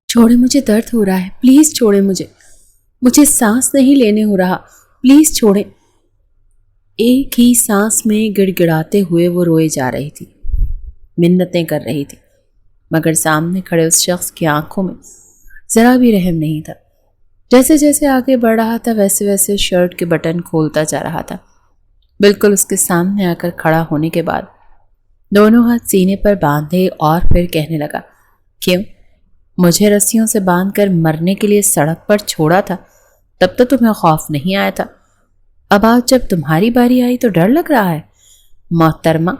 چھوڑے، مجھے درد ہو رہا ہے، پلیز چھوڑے مجھے سانس نہیں لینے ہو رہا، پلیز چھوڑے۔ ایک ہی سانس میں گڑ گڑاتے ہوئے وہ روئے جا رہی تھی، منتیں کر رہی تھی، مگر سامنے کھڑے اس شخص کی آنکھوں میں ذرا بھی رحم نہیں تھا۔ جیسے جیسے آگے بڑھ رہا تھا ویسے ویسے شرٹ کے بٹن کھولتا جا رہا تھا۔ بالکل اس کے سامنے آ کر کھڑا ہونے کے بعد دونوں ہاتھ سینے پر باندھے اور پھر کہنے لگا، کیوں؟ مجھے رسیوں سے باندھ کر مرنے کے لیے سڑک پر چھوڑا تھا تب تو تمہیں خوف نہیں آیا تھا، اب آج جب تمہاری باری آئی تو ڈر لگ رہا ہے؟ محترمہ،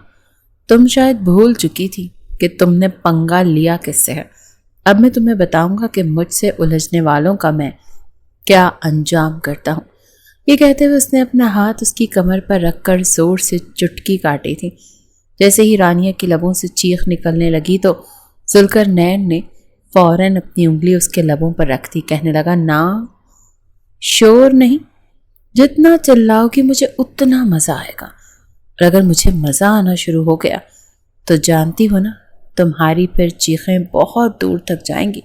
تم شاید بھول چکی تھی کہ تم نے پنگا لیا کس سے ہے۔ اب میں تمہیں بتاؤں گا کہ مجھ سے الجھنے والوں کا میں کیا انجام کرتا ہوں۔ یہ کہتے ہوئے اس نے اپنا ہاتھ اس کی کمر پر رکھ کر زور سے چٹکی کاٹی تھی۔ جیسے ہی رانیہ کی لبوں سے چیخ نکلنے لگی تو ذوالقرنین نے فوراً اپنی انگلی اس کے لبوں پر رکھ دی، کہنے لگا، نا، شور نہیں، جتنا چلاؤ گی مجھے اتنا مزہ آئے گا، اور اگر مجھے مزہ آنا شروع ہو گیا تو جانتی ہو نا، تمہاری پھر چیخیں بہت دور تک جائیں گی۔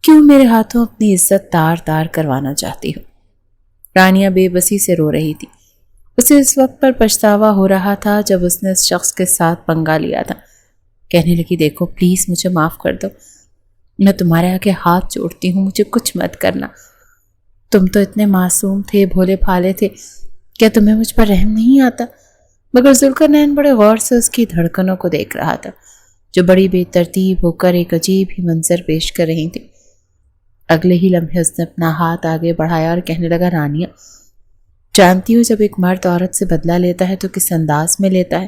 کیوں میرے ہاتھوں اپنی عزت تار تار کروانا چاہتی ہو؟ رانیہ بے بسی سے رو رہی تھی۔ اسے اس وقت پر پچھتاوا ہو رہا تھا جب اس نے اس شخص کے ساتھ پنگا لیا تھا۔ کہنے لگی، دیکھو پلیز مجھے معاف کر دو، میں تمہارے آگے ہاتھ جوڑتی ہوں، مجھے کچھ مت کرنا۔ تم تو اتنے معصوم تھے، بھولے بھالے تھے، کیا تمہیں مجھ پر رحم نہیں آتا؟ مگر ذوالقرنین بڑے غور سے اس کی دھڑکنوں کو دیکھ رہا تھا، جو بڑی بے ترتیب ہو کر ایک عجیب ہی منظر پیش کر رہی تھی۔ اگلے ہی لمحے اس نے اپنا ہاتھ آگے بڑھایا اور کہنے لگا، رانیہ، جانتی ہو جب ایک مرد عورت سے بدلہ لیتا ہے تو کس انداز میں لیتا ہے؟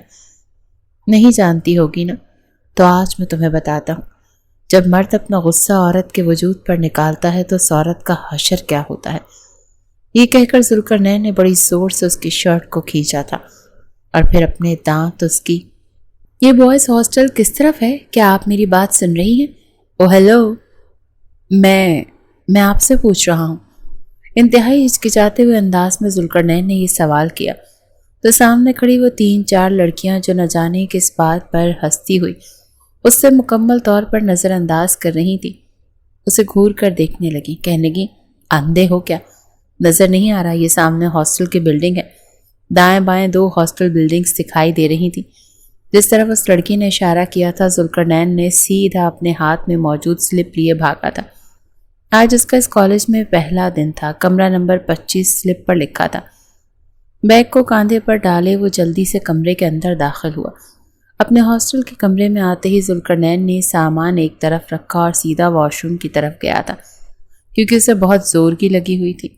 نہیں جانتی ہوگی نا، تو آج میں تمہیں بتاتا ہوں۔ جب مرد اپنا غصہ عورت کے وجود پر نکالتا ہے تو اس عورت کا حشر کیا ہوتا ہے۔ یہ کہہ کر ذوالقرنین نے بڑی زور سے اس کی شرٹ کو کھینچا تھا اور پھر اپنے دانت اس کی۔ یہ بوائز ہاسٹل کس طرف ہے؟ کیا آپ میری بات سن رہی ہیں؟ او ہیلو، میں آپ سے پوچھ رہا ہوں۔ انتہائی ہچکچاتے ہوئے انداز میں ذوالقرنین نے یہ سوال کیا تو سامنے کھڑی وہ 3-4 لڑکیاں جو نہ جانے کس بات پر ہنستی ہوئی اس سے مکمل طور پر نظر انداز کر رہی تھی، اسے گھور کر دیکھنے لگی، کہنے لگی، اندھے ہو کیا؟ نظر نہیں آ رہا یہ سامنے ہاسٹل کی بلڈنگ ہے؟ دائیں بائیں 2 ہاسٹل بلڈنگز دکھائی دے رہی تھی۔ جس طرف اس لڑکی نے اشارہ کیا تھا ذوالقرنین نے سیدھا اپنے ہاتھ میں موجود سلپ لیے بھاگا تھا۔ آج اس کا اس کالج میں پہلا دن تھا۔ کمرہ نمبر 25 سلپ پر لکھا تھا۔ بیگ کو کاندھے پر ڈالے وہ جلدی سے کمرے کے اندر داخل ہوا۔ اپنے ہاسٹل کے کمرے میں آتے ہی ذوالقرنین نے سامان ایک طرف رکھا اور سیدھا واش روم کی طرف گیا تھا، کیونکہ اسے بہت زور کی لگی ہوئی تھی،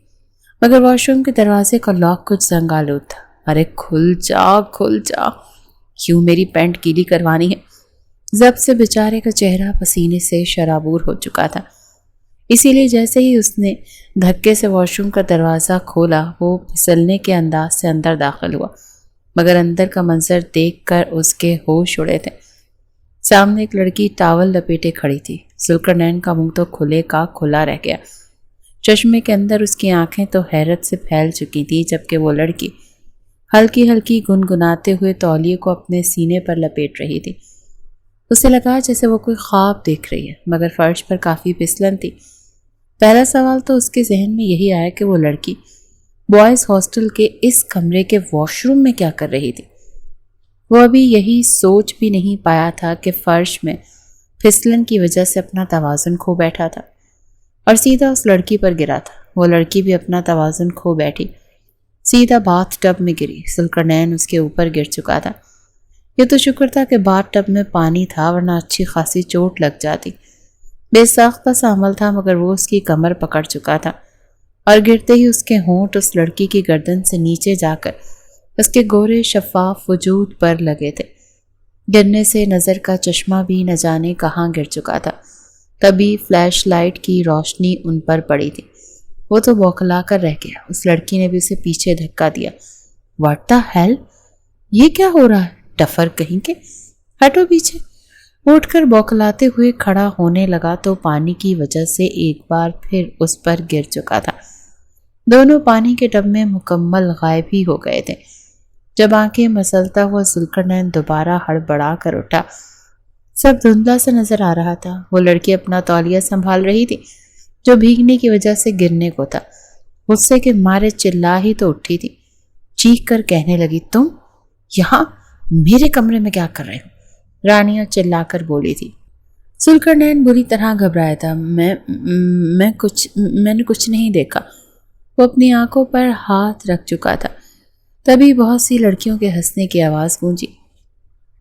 مگر واش روم کے دروازے کا لاک کچھ زنگ آلود تھا۔ ارے کھل جا، کھل جا، کیوں میری پینٹ گیلی کروانی ہے؟ ضبط سے بیچارے کا چہرہ پسینے سے شرابور ہو چکا تھا، اسی لیے جیسے ہی اس نے دھکے سے واش روم کا دروازہ کھولا وہ پھسلنے کے انداز سے اندر داخل ہوا، مگر اندر کا منظر دیکھ کر اس کے ہوش اڑے تھے۔ سامنے ایک لڑکی ٹاول لپیٹے کھڑی تھی۔ ذوالقرنین کا منہ تو کھلے کا کھلا رہ گیا، چشمے کے اندر اس کی آنکھیں تو حیرت سے پھیل چکی تھی، جبکہ وہ لڑکی ہلکی ہلکی گنگناتے ہوئے تولیے کو اپنے سینے پر لپیٹ رہی تھی۔ اسے لگا جیسے وہ کوئی خواب دیکھ رہی ہے، مگر فرش پر کافی پھسلن تھی۔ پہلا سوال تو اس کے ذہن میں یہی آیا کہ وہ لڑکی بوائز ہاسٹل کے اس کمرے کے واش روم میں کیا کر رہی تھی۔ وہ ابھی یہی سوچ بھی نہیں پایا تھا کہ فرش میں پھسلن کی وجہ سے اپنا توازن کھو بیٹھا تھا اور سیدھا اس لڑکی پر گرا تھا۔ وہ لڑکی بھی اپنا توازن کھو بیٹھی، سیدھا باتھ ٹب میں گری۔ ذوالقرنین اس کے اوپر گر چکا تھا۔ یہ تو شکر تھا کہ باتھ ٹب میں پانی تھا، ورنہ اچھی خاصی چوٹ لگ جاتی۔ بے ساختہ سا عمل تھا، مگر وہ اس کی کمر پکڑ چکا تھا اور گرتے ہی اس کے ہونٹ اس لڑکی کی گردن سے نیچے جا کر اس کے گورے شفاف وجود پر لگے تھے۔ گرنے سے نظر کا چشمہ بھی نہ جانے کہاں گر چکا تھا۔ تبھی فلیش لائٹ کی روشنی ان پر پڑی تھی۔ وہ تو بوکھلا کر رہ گیا۔ اس لڑکی نے بھی اسے پیچھے دھکا دیا۔ واٹ دا ہیل، یہ کیا ہو رہا ہے؟ ڈفر کہیں کے، ہٹو پیچھے۔ اٹھ کر بوکھلاتے ہوئے کھڑا ہونے لگا تو پانی کی وجہ سے ایک بار پھر اس پر گر چکا تھا۔ دونوں پانی کے ٹب میں مکمل غائب ہی ہو گئے تھے۔ جب آنکھیں مسلتا ہوا ذوالقرنین دوبارہ ہڑبڑا کر اٹھا، سب دھندلا سے نظر آ رہا تھا۔ وہ لڑکی اپنا تولیہ سنبھال رہی تھی جو بھیگنے کی وجہ سے گرنے کو تھا۔ غصے کے مارے چلا ہی تو اٹھی تھی، چیخ کر کہنے لگی، تم یہاں میرے کمرے میں کیا کر رہے ہو؟ رانیہ چلا کر بولی تھی۔ ذوالقرنین بری طرح گھبرایا تھا۔ میں نے کچھ نہیں دیکھا۔ وہ اپنی آنکھوں پر ہاتھ رکھ چکا تھا۔ تبھی بہت سی لڑکیوں کے ہنسنے کی آواز گونجی۔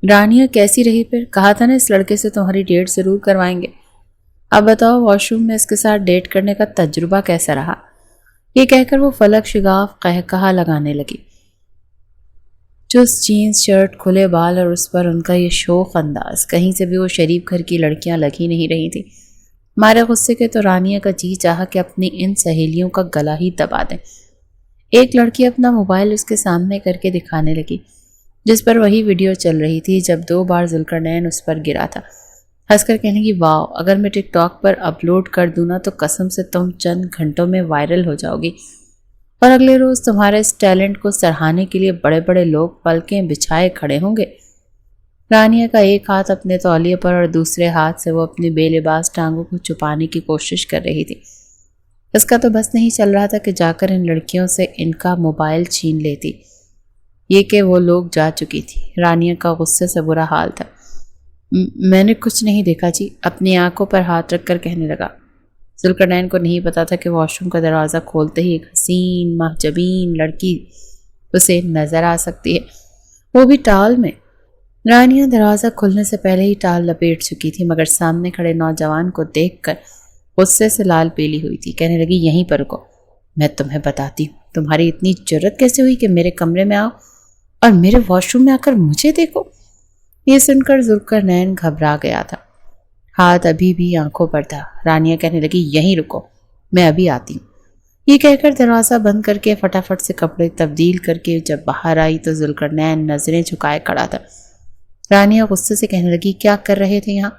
رانیہ کیسی رہی پھر؟ کہا تھا نا اس لڑکے سے تمہاری ڈیٹ ضرور کروائیں گے۔ اب بتاؤ واش روم میں اس کے ساتھ ڈیٹ کرنے کا تجربہ کیسا رہا؟ یہ کہہ کر وہ فلک شگاف قہقہہ لگانے لگی۔ چست جینز شرٹ، کھلے بال اور اس پر ان کا یہ شوخ انداز، کہیں سے بھی وہ شریف گھر کی لڑکیاں لگ ہی نہیں رہی تھیں۔ مارے غصے کے تو رانیہ کا جی چاہا کہ اپنی ان سہیلیوں کا گلا ہی دبا دیں۔ ایک لڑکی اپنا موبائل اس کے سامنے کر کے دکھانے لگی جس پر وہی ویڈیو چل رہی تھی جب 2 بار ذوالقرنین اس پر گرا تھا۔ ہنس کر کہنے کی، واو، اگر میں ٹک ٹاک پر اپلوڈ کر دوں نا تو قسم سے تم چند گھنٹوں میں وائرل ہو جاؤ گی، اور اگلے روز تمہارے اس ٹیلنٹ کو سراہنے کے لیے بڑے بڑے لوگ پلکیں بچھائے کھڑے ہوں گے۔ رانیہ کا ایک ہاتھ اپنے تولیے پر اور دوسرے ہاتھ سے وہ اپنی بے لباس ٹانگوں کو چھپانے کی کوشش کر رہی تھی۔ اس کا تو بس نہیں چل رہا تھا کہ جا کر ان لڑکیوں سے ان کا موبائل چھین لیتی۔ یہ کہ وہ لوگ جا چکی تھی۔ رانیہ کا غصے سے برا حال تھا۔ میں نے کچھ نہیں دیکھا جی، اپنی آنکھوں پر ہاتھ رکھ کر کہنے لگا۔ ذوالقرنین کو نہیں پتا تھا کہ واش روم کا دروازہ کھولتے ہی ایک حسین محجبین لڑکی اسے نظر آ سکتی ہے، وہ بھی ٹال میں۔ رانیہ دروازہ کھلنے سے پہلے ہی ٹال لپیٹ چکی تھی، مگر سامنے کھڑے نوجوان کو دیکھ کر غصے سے لال پیلی ہوئی تھی۔ کہنے لگی، یہیں پر رکو، میں تمہیں بتاتی ہوں تمہاری اتنی جرت کیسے ہوئی کہ میرے کمرے میں آؤ اور میرے واش روم میں آ کر مجھے دیکھو۔ یہ سن کر ذوالقرنین گھبرا گیا تھا، ہاتھ ابھی بھی آنکھوں پر تھا۔ رانیہ کہنے لگی، یہیں رکو، میں ابھی آتی ہوں۔ یہ کہہ کر دروازہ بند کر کے فٹافٹ سے کپڑے تبدیل کر کے جب باہر آئی تو ذوالقرنین نظریں جھکائے کھڑا تھا۔ رانیہ غصے سے کہنے لگی، کیا کر رہے تھے یہاں؟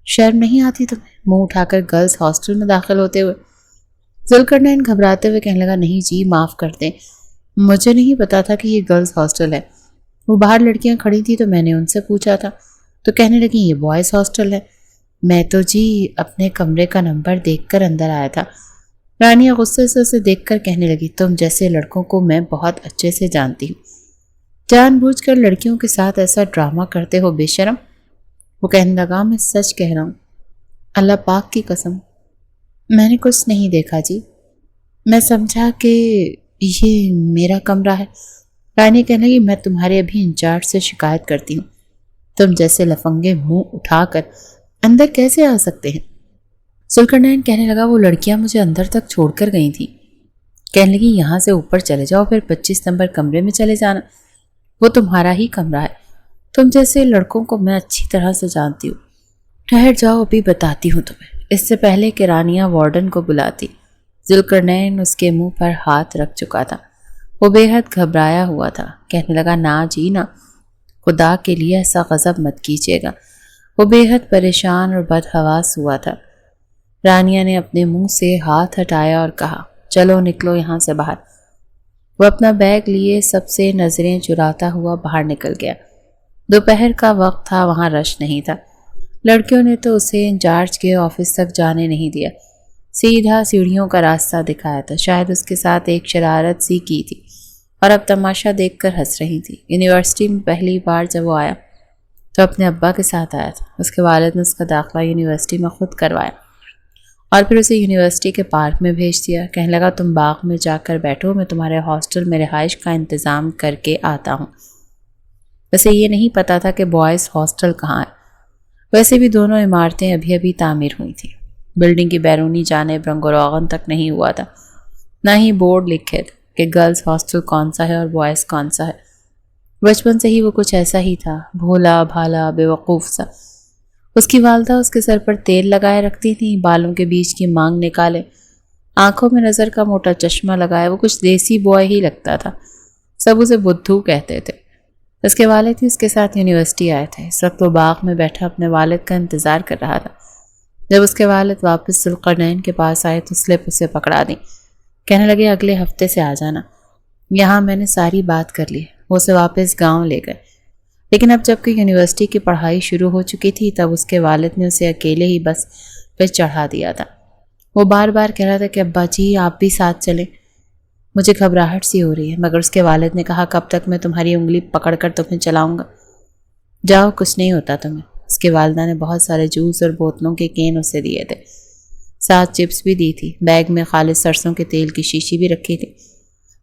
شرم نہیں آتی تمہیں منہ اٹھا کر گرلز ہاسٹل میں داخل ہوتے ہوئے؟ ذوالقرنین گھبراتے ہوئے کہنے لگا، نہیں جی، معاف کر دیں، مجھے نہیں پتا تھا کہ یہ گرلز ہاسٹل ہے۔ وہ باہر لڑکیاں کھڑی تھی تو میں نے ان سے پوچھا تھا، تو کہنے لگی یہ بوائز ہاسٹل ہے۔ میں تو جی اپنے کمرے کا نمبر دیکھ کر اندر آیا تھا۔ رانیہ غصے سے اسے دیکھ کر کہنے لگی، تم جیسے لڑکوں کو میں بہت اچھے سے جانتی ہوں، جان بوجھ کر لڑکیوں کے ساتھ ایسا ڈرامہ کرتے ہو بے شرم۔ وہ کہنے لگا، میں سچ کہہ رہا ہوں، اللہ پاک کی قسم، میں نے کچھ نہیں دیکھا جی، میں سمجھا کہ یہ میرا کمرہ ہے۔ رانی کہنے لگی، میں تمہارے ابھی انچارج سے شکایت کرتی ہوں، تم جیسے لفنگے منہ اٹھا کر اندر کیسے آ سکتے ہیں؟ ذوالقرنین کہنے لگا، وہ لڑکیاں مجھے اندر تک چھوڑ کر گئی تھیں۔ کہنے لگی، یہاں سے اوپر چلے جاؤ، پھر 25 نمبر کمرے میں چلے جانا، وہ تمہارا ہی کمرہ ہے، تم جیسے لڑکوں کو میں اچھی طرح سے جانتی ہوں۔ ٹھہر جاؤ، ابھی بتاتی ہوں تمہیں۔ اس سے پہلے کہ رانیہ وارڈن کو بلاتی، ذوالقرنین اس کے منہ پر ہاتھ رکھ چکا تھا۔ وہ بے حد گھبرایا ہوا تھا۔ کہنے لگا، نا جی نا، خدا کے لیے ایسا غضب مت کیجیے گا۔ وہ بے حد پریشان اور بدحواس ہوا تھا۔ رانیہ نے اپنے منہ سے ہاتھ ہٹایا اور کہا، چلو نکلو یہاں سے باہر۔ وہ اپنا بیگ لیے سب سے نظریں چراتا ہوا باہر نکل گیا۔ دوپہر کا وقت تھا، وہاں رش نہیں تھا۔ لڑکیوں نے تو اسے انچارج کے آفس تک جانے نہیں دیا، سیدھا سیڑھیوں کا راستہ دکھایا تھا۔ شاید اس کے ساتھ ایک شرارت سی کی تھی اور اب تماشا دیکھ کر ہنس رہی تھی۔ یونیورسٹی میں پہلی بار جب وہ آیا تو اپنے ابا کے ساتھ آیا تھا۔ اس کے والد نے اس کا داخلہ یونیورسٹی میں خود کروایا اور پھر اسے یونیورسٹی کے پارک میں بھیج دیا۔ کہنے لگا، تم باغ میں جا کر بیٹھو، میں تمہارے ہاسٹل میں رہائش کا انتظام کر کے آتا ہوں۔ ویسے یہ نہیں پتا تھا کہ بوائز ہاسٹل کہاں ہے۔ ویسے بھی دونوں عمارتیں ابھی ابھی تعمیر ہوئی تھیں۔ بلڈنگ کی بیرونی جانب رنگ و روغن تک نہیں ہوا تھا، نہ ہی بورڈ لکھے تھے کہ گرلز ہاسٹل کون سا ہے اور بوائز کون سا ہے۔ بچپن سے ہی وہ کچھ ایسا ہی تھا، بھولا بھالا بے وقوف سا۔ اس کی والدہ اس کے سر پر تیل لگائے رکھتی تھیں، بالوں کے بیچ کی مانگ نکالے، آنکھوں میں نظر کا موٹا چشمہ لگائے، وہ کچھ دیسی بوائے ہی لگتا تھا۔ سب اسے بدھو کہتے تھے۔ اس کے والد ہی اس کے ساتھ یونیورسٹی آئے تھے۔ اس وقت وہ باغ میں بیٹھا اپنے والد کا انتظار کر رہا تھا۔ جب اس کے والد واپس ذوالقرنین کے پاس آئے تو سلپ اسے پکڑا دی۔ کہنے لگے، اگلے ہفتے سے آ جانا، یہاں میں نے ساری بات کر لی۔ وہ اسے واپس گاؤں لے گئے۔ لیکن اب جب کہ یونیورسٹی کی پڑھائی شروع ہو چکی تھی تب اس کے والد نے اسے اکیلے ہی بس پہ چڑھا دیا تھا۔ وہ بار بار کہہ رہا تھا کہ ابا جی آپ بھی ساتھ چلیں، مجھے گھبراہٹ سی ہو رہی ہے، مگر اس کے والد نے کہا کب تک میں تمہاری انگلی پکڑ کر تمہیں چلاؤں گا، جاؤ کچھ نہیں ہوتا تمہیں۔ اس کے والدہ نے بہت سارے جوس اور بوتلوں کے کین اسے دیے تھے، ساتھ چپس بھی دی تھی، بیگ میں خالص سرسوں کے تیل کی شیشی بھی رکھی تھی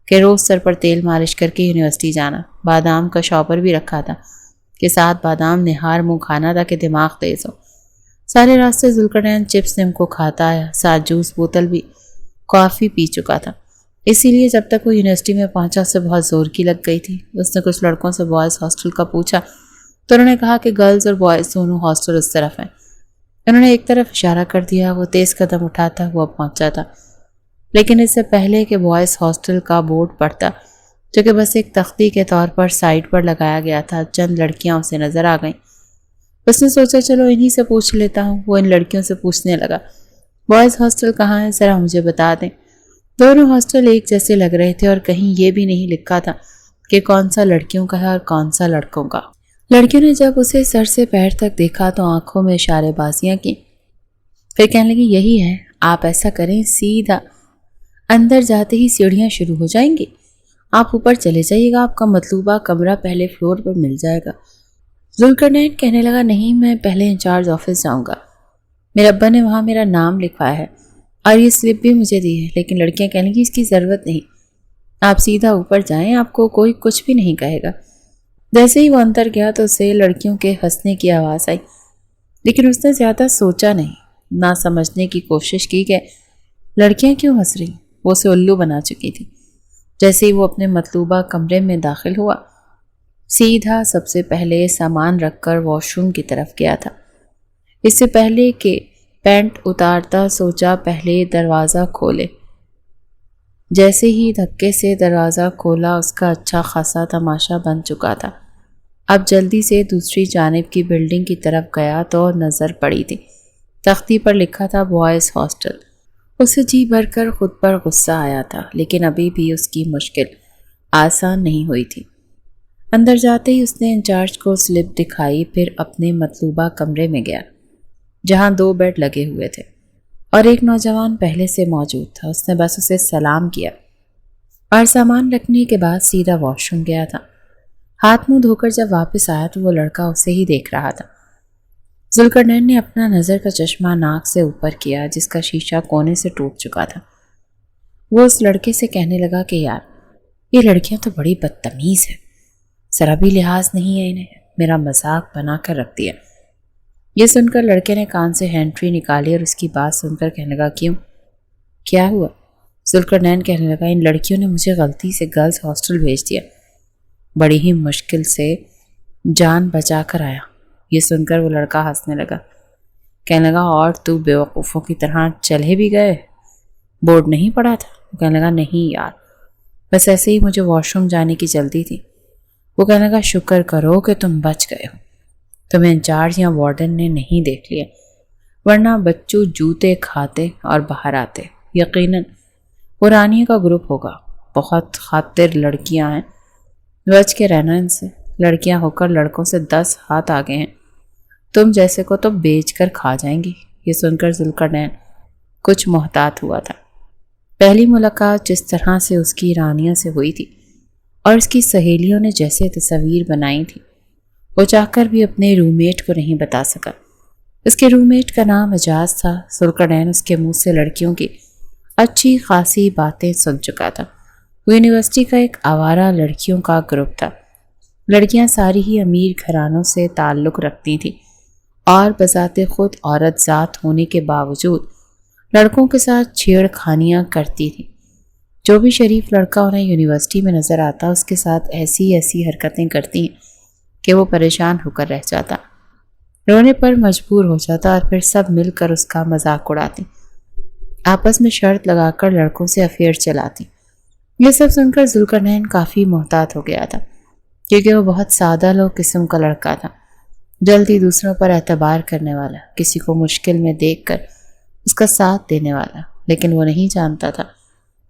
کہ روز سر پر تیل مالش کر کے یونیورسٹی جانا، بادام کا شاپر بھی رکھا تھا کہ ساتھ بادام نہار منہ کھانا تھا کہ دماغ تیز ہو۔ سارے راستے ذوالقرنین چپس نم کو کھاتا آیا، ساتھ جوس بوتل بھی، کافی پی چکا تھا، اسی لیے جب تک وہ یونیورسٹی میں پہنچا اسے بہت زور کی لگ گئی تھی۔ اس نے کچھ لڑکوں سے بوائز ہاسٹل کا پوچھا تو انہوں نے کہا کہ گرلز اور بوائز دونوں ہاسٹل اس طرف ہیں۔ انہوں نے ایک طرف اشارہ کر دیا، وہ تیز قدم اٹھاتا ہوا پہنچا تھا، لیکن اس سے پہلے کہ بوائز ہاسٹل کا بورڈ پڑتا جو کہ بس ایک تختی کے طور پر سائڈ پر لگایا گیا تھا، چند لڑکیاں اسے نظر آ گئیں۔ اس نے سوچا چلو انہی سے پوچھ لیتا ہوں۔ وہ ان لڑکیوں سے پوچھنے لگا بوائز ہاسٹل کہاں ہے، ذرا مجھے بتا دیں۔ دونوں ہاسٹل ایک جیسے لگ رہے تھے اور کہیں یہ بھی نہیں لکھا تھا کہ کون سا لڑکیوں کا ہے اور کون سا لڑکوں کا۔ لڑکیوں نے جب اسے سر سے پیر تک دیکھا تو آنکھوں میں اشارے بازیاں کی، پھر کہنے لگی یہی ہے، آپ ایسا کریں سیدھا اندر جاتے ہی سیڑھیاں شروع ہو جائیں گی، آپ اوپر چلے جائیے گا، آپ کا مطلوبہ کمرہ پہلے فلور پر مل جائے گا۔ ذوالقرنین کہنے لگا نہیں، میں پہلے انچارج آفس جاؤں گا، میرے ابا نے وہاں میرا نام لکھوایا ہے اور یہ سلپ بھی مجھے دی ہے۔ لیکن لڑکیاں کہنے لگی اس کی ضرورت نہیں، آپ سیدھا اوپر جائیں، آپ کو کوئی کچھ بھی نہیں کہے گا۔ جیسے ہی وہ اندر گیا تو اسے لڑکیوں کے ہنسنے کی آواز آئی، لیکن اس نے زیادہ سوچا نہیں، نہ سمجھنے کی کوشش کی کہ لڑکیاں کیوں ہنس رہی، وہ اسے الو بنا چکی تھی۔ جیسے ہی وہ اپنے مطلوبہ کمرے میں داخل ہوا سیدھا سب سے پہلے سامان رکھ کر واش روم کی طرف گیا تھا۔ اس سے پہلے کہ پینٹ اتارتا سوچا پہلے دروازہ کھولے۔ جیسے ہی دھکے سے دروازہ کھولا اس کا اچھا خاصا تماشا بن چکا تھا۔ اب جلدی سے دوسری جانب کی بلڈنگ کی طرف گیا تو نظر پڑی تھی، تختی پر لکھا تھا بوائز ہاسٹل۔ اسے جی بھر کر خود پر غصہ آیا تھا، لیکن ابھی بھی اس کی مشکل آسان نہیں ہوئی تھی۔ اندر جاتے ہی اس نے انچارج کو سلپ دکھائی، پھر اپنے مطلوبہ کمرے میں گیا جہاں 2 بیڈ لگے ہوئے تھے اور ایک نوجوان پہلے سے موجود تھا۔ اس نے بس اسے سلام کیا اور سامان رکھنے کے بعد سیدھا واش روم گیا تھا۔ ہاتھ منہ دھو کر جب واپس آیا تو وہ لڑکا اسے ہی دیکھ رہا تھا۔ ذوالقرنین نے اپنا نظر کا چشمہ ناک سے اوپر کیا جس کا شیشہ کونے سے ٹوٹ چکا تھا۔ وہ اس لڑکے سے کہنے لگا کہ یار یہ لڑکیاں تو بڑی بدتمیز ہیں، ذرا بھی لحاظ نہیں ہے انہیں، میرا مذاق بنا کر رکھ دیا۔ یہ سن کر لڑکے نے کان سے ہینڈ فری نکالی اور اس کی بات سن کر کہنے لگا کیوں، کیا ہوا؟ ذوالقرنین کہنے لگا ان لڑکیوں نے مجھے غلطی سے گرلز ہاسٹل بھیج دیا، بڑی ہی مشکل سے جان بچا کر آیا۔ یہ سن کر وہ لڑکا ہنسنے لگا، کہنے لگا اور تو بیوقوفوں کی طرح چلے بھی گئے، بورڈ نہیں پڑا تھا؟ وہ کہنے لگا نہیں یار، بس ایسے ہی مجھے واش روم جانے کی جلدی تھی۔ وہ کہنے لگا شکر کرو کہ تم بچ گئے ہو، تمہیں انچارج یا وارڈن نے نہیں دیکھ لیا، ورنہ بچوں جوتے کھاتے اور باہر آتے۔ یقیناً وہ رانیہ کا گروپ ہوگا، بہت خاطر لڑکیاں ہیں، بچ کے رہنا ان سے، لڑکیاں ہو کر لڑکوں سے 10 ہاتھ آگے ہیں، تم جیسے کو تو بیچ کر کھا جائیں گی۔ یہ سن کر ذوالقرنین کچھ محتاط ہوا تھا۔ پہلی ملاقات جس طرح سے اس کی رانیہ سے ہوئی تھی اور اس کی سہیلیوں نے جیسے تصویر بنائی تھی وہ چاہ کر بھی اپنے روم میٹ کو نہیں بتا سکا۔ اس کے روم میٹ کا نام اعجاز تھا۔ ذوالقرنین اس کے منہ سے لڑکیوں کی اچھی خاصی باتیں سن چکا تھا۔ وہ یونیورسٹی کا ایک آوارہ لڑکیوں کا گروپ تھا۔ لڑکیاں ساری ہی امیر گھرانوں سے تعلق رکھتی تھیں اور بذات خود عورت ذات ہونے کے باوجود لڑکوں کے ساتھ چھیڑ خانیاں کرتی تھیں۔ جو بھی شریف لڑکا انہیں یونیورسٹی میں نظر آتا اس کے ساتھ ایسی حرکتیں کرتی ہیں کہ وہ پریشان ہو کر رہ جاتا، رونے پر مجبور ہو جاتا اور پھر سب مل کر اس کا مذاق اڑاتی، آپس میں شرط لگا کر لڑکوں سے افیئر چلاتی۔ یہ سب سن کر ذوالقرنین کافی محتاط ہو گیا تھا کیونکہ وہ بہت سادہ لوگ قسم کا لڑکا تھا، جلدی دوسروں پر اعتبار کرنے والا، کسی کو مشکل میں دیکھ کر اس کا ساتھ دینے والا، لیکن وہ نہیں جانتا تھا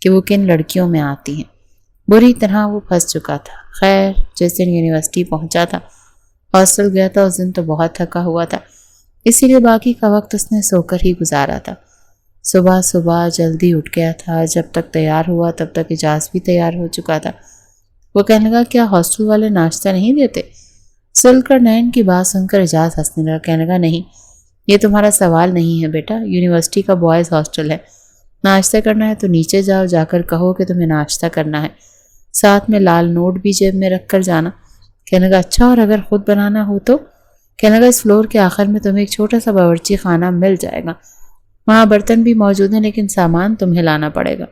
کہ وہ کن لڑکیوں میں آتی ہیں۔ بری طرح وہ پھنس چکا تھا۔ خیر جس دن یونیورسٹی پہنچا تھا ہاسٹل گیا تھا اس دن تو بہت تھکا ہوا تھا، اسی لیے باقی کا وقت اس نے سو کر ہی گزارا تھا۔ صبح صبح جلدی اٹھ گیا تھا، جب تک تیار ہوا تب تک اجاز بھی تیار ہو چکا تھا۔ وہ کہنے لگا کیا ہاسٹل والے ناشتہ نہیں دیتے؟ ذوالقرنین کی بات سن کر اجاز ہنسنے لگا، کہنے لگا نہیں، یہ تمہارا سوال نہیں ہے بیٹا، یونیورسٹی کا بوائز ہاسٹل ہے، ناشتہ کرنا ہے تو نیچے جاؤ، جا کر کہو کہ تمہیں ناشتہ کرنا ہے، ساتھ میں لال نوٹ بھی جیب میں رکھ کر جانا۔ کہنے لگا اچھا، اور اگر خود بنانا ہو تو؟ کہنے لگا اس فلور کے آخر میں تمہیں ایک چھوٹا سا باورچی خانہ مل جائے گا، وہاں برتن بھی موجود ہیں لیکن سامان تمہیں لانا پڑے گا۔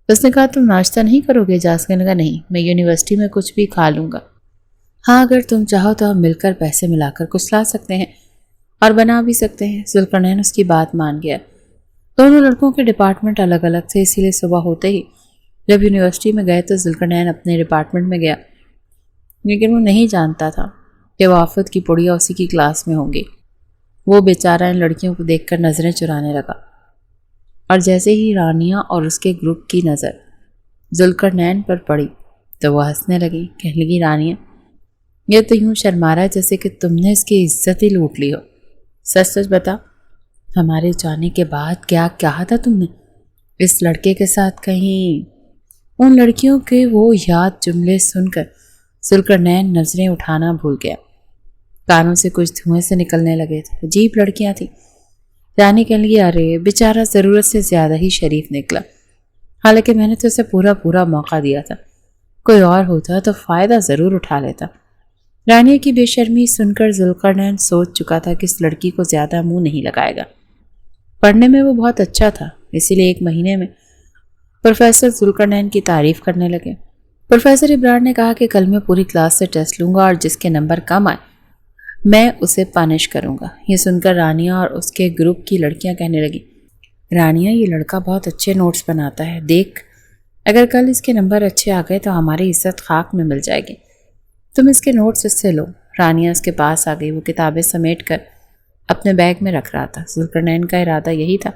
اس نے کہا تم ناشتہ نہیں کرو گے؟ اجاز کہنے لگا نہیں، میں یونیورسٹی میں کچھ بھی کھا لوں گا، ہاں اگر تم چاہو تو ہم مل کر پیسے ملا کر کچھ لا سکتے ہیں اور بنا بھی سکتے ہیں۔ ذوالقرنین اس کی بات مان گیا۔ دونوں لڑکوں کے ڈپارٹمنٹ الگ الگ تھے، اسی لیے صبح ہوتے ہی جب یونیورسٹی میں گئے تو ذوالقرنین اپنے ڈپارٹمنٹ میں گیا، لیکن وہ نہیں جانتا تھا کہ وہ آفت کی پڑیا اسی کی کلاس میں ہوں گی۔ وہ بیچارہ ان لڑکیوں کو دیکھ کر نظریں چرانے لگا، اور جیسے ہی رانیہ اور اس کے گروپ کی نظر ذوالقرنین پر پڑی تو وہ ہنسنے لگی، کہنے لگی رانیہ یہ تو یوں شرما رہا ہے جیسے کہ تم نے اس کی عزت ہی لوٹ لی ہو، سچ سچ بتا، ہمارے جانے کے بعد کیا کہا تھا تم نے اس لڑکے کے ساتھ؟ کہیں ان لڑکیوں کے وہ یاد جملے سن کر ذوالقرنین نظریں اٹھانا بھول گیا، کانوں سے کچھ دھوئیں سے نکلنے لگے تھے، عجیب لڑکیاں تھیں۔ رانی کہنے لگی ارے بیچارہ ضرورت سے زیادہ ہی شریف نکلا، حالانکہ میں نے تو اسے پورا موقع دیا تھا، کوئی اور ہوتا تو فائدہ ضرور اٹھا لیتا۔ رانیہ کی بے شرمی سن کر ذوالقرنین سوچ چکا تھا کہ اس لڑکی کو زیادہ منہ نہیں لگائے گا، پڑھنے میں وہ بہت اچھا تھا، اسی لیے ایک مہینے میں پروفیسر ذوالقرنین کی تعریف کرنے لگے۔ پروفیسر ابرار نے کہا کہ کل میں پوری کلاس سے ٹیسٹ لوں گا اور جس کے نمبر کم آئے میں اسے پنش کروں گا۔ یہ سن کر رانیہ اور اس کے گروپ کی لڑکیاں کہنے لگی رانیہ یہ لڑکا بہت اچھے نوٹس بناتا ہے، دیکھ اگر کل اس کے نمبر اچھے آ گئے تو ہماری عزت خاک میں مل جائے گی، تم اس کے نوٹس اس سے لو۔ رانیہ اس کے پاس آ گئی، وہ کتابیں سمیٹ کر اپنے بیگ میں رکھ رہا تھا۔ ذوالقرنین کا ارادہ یہی تھا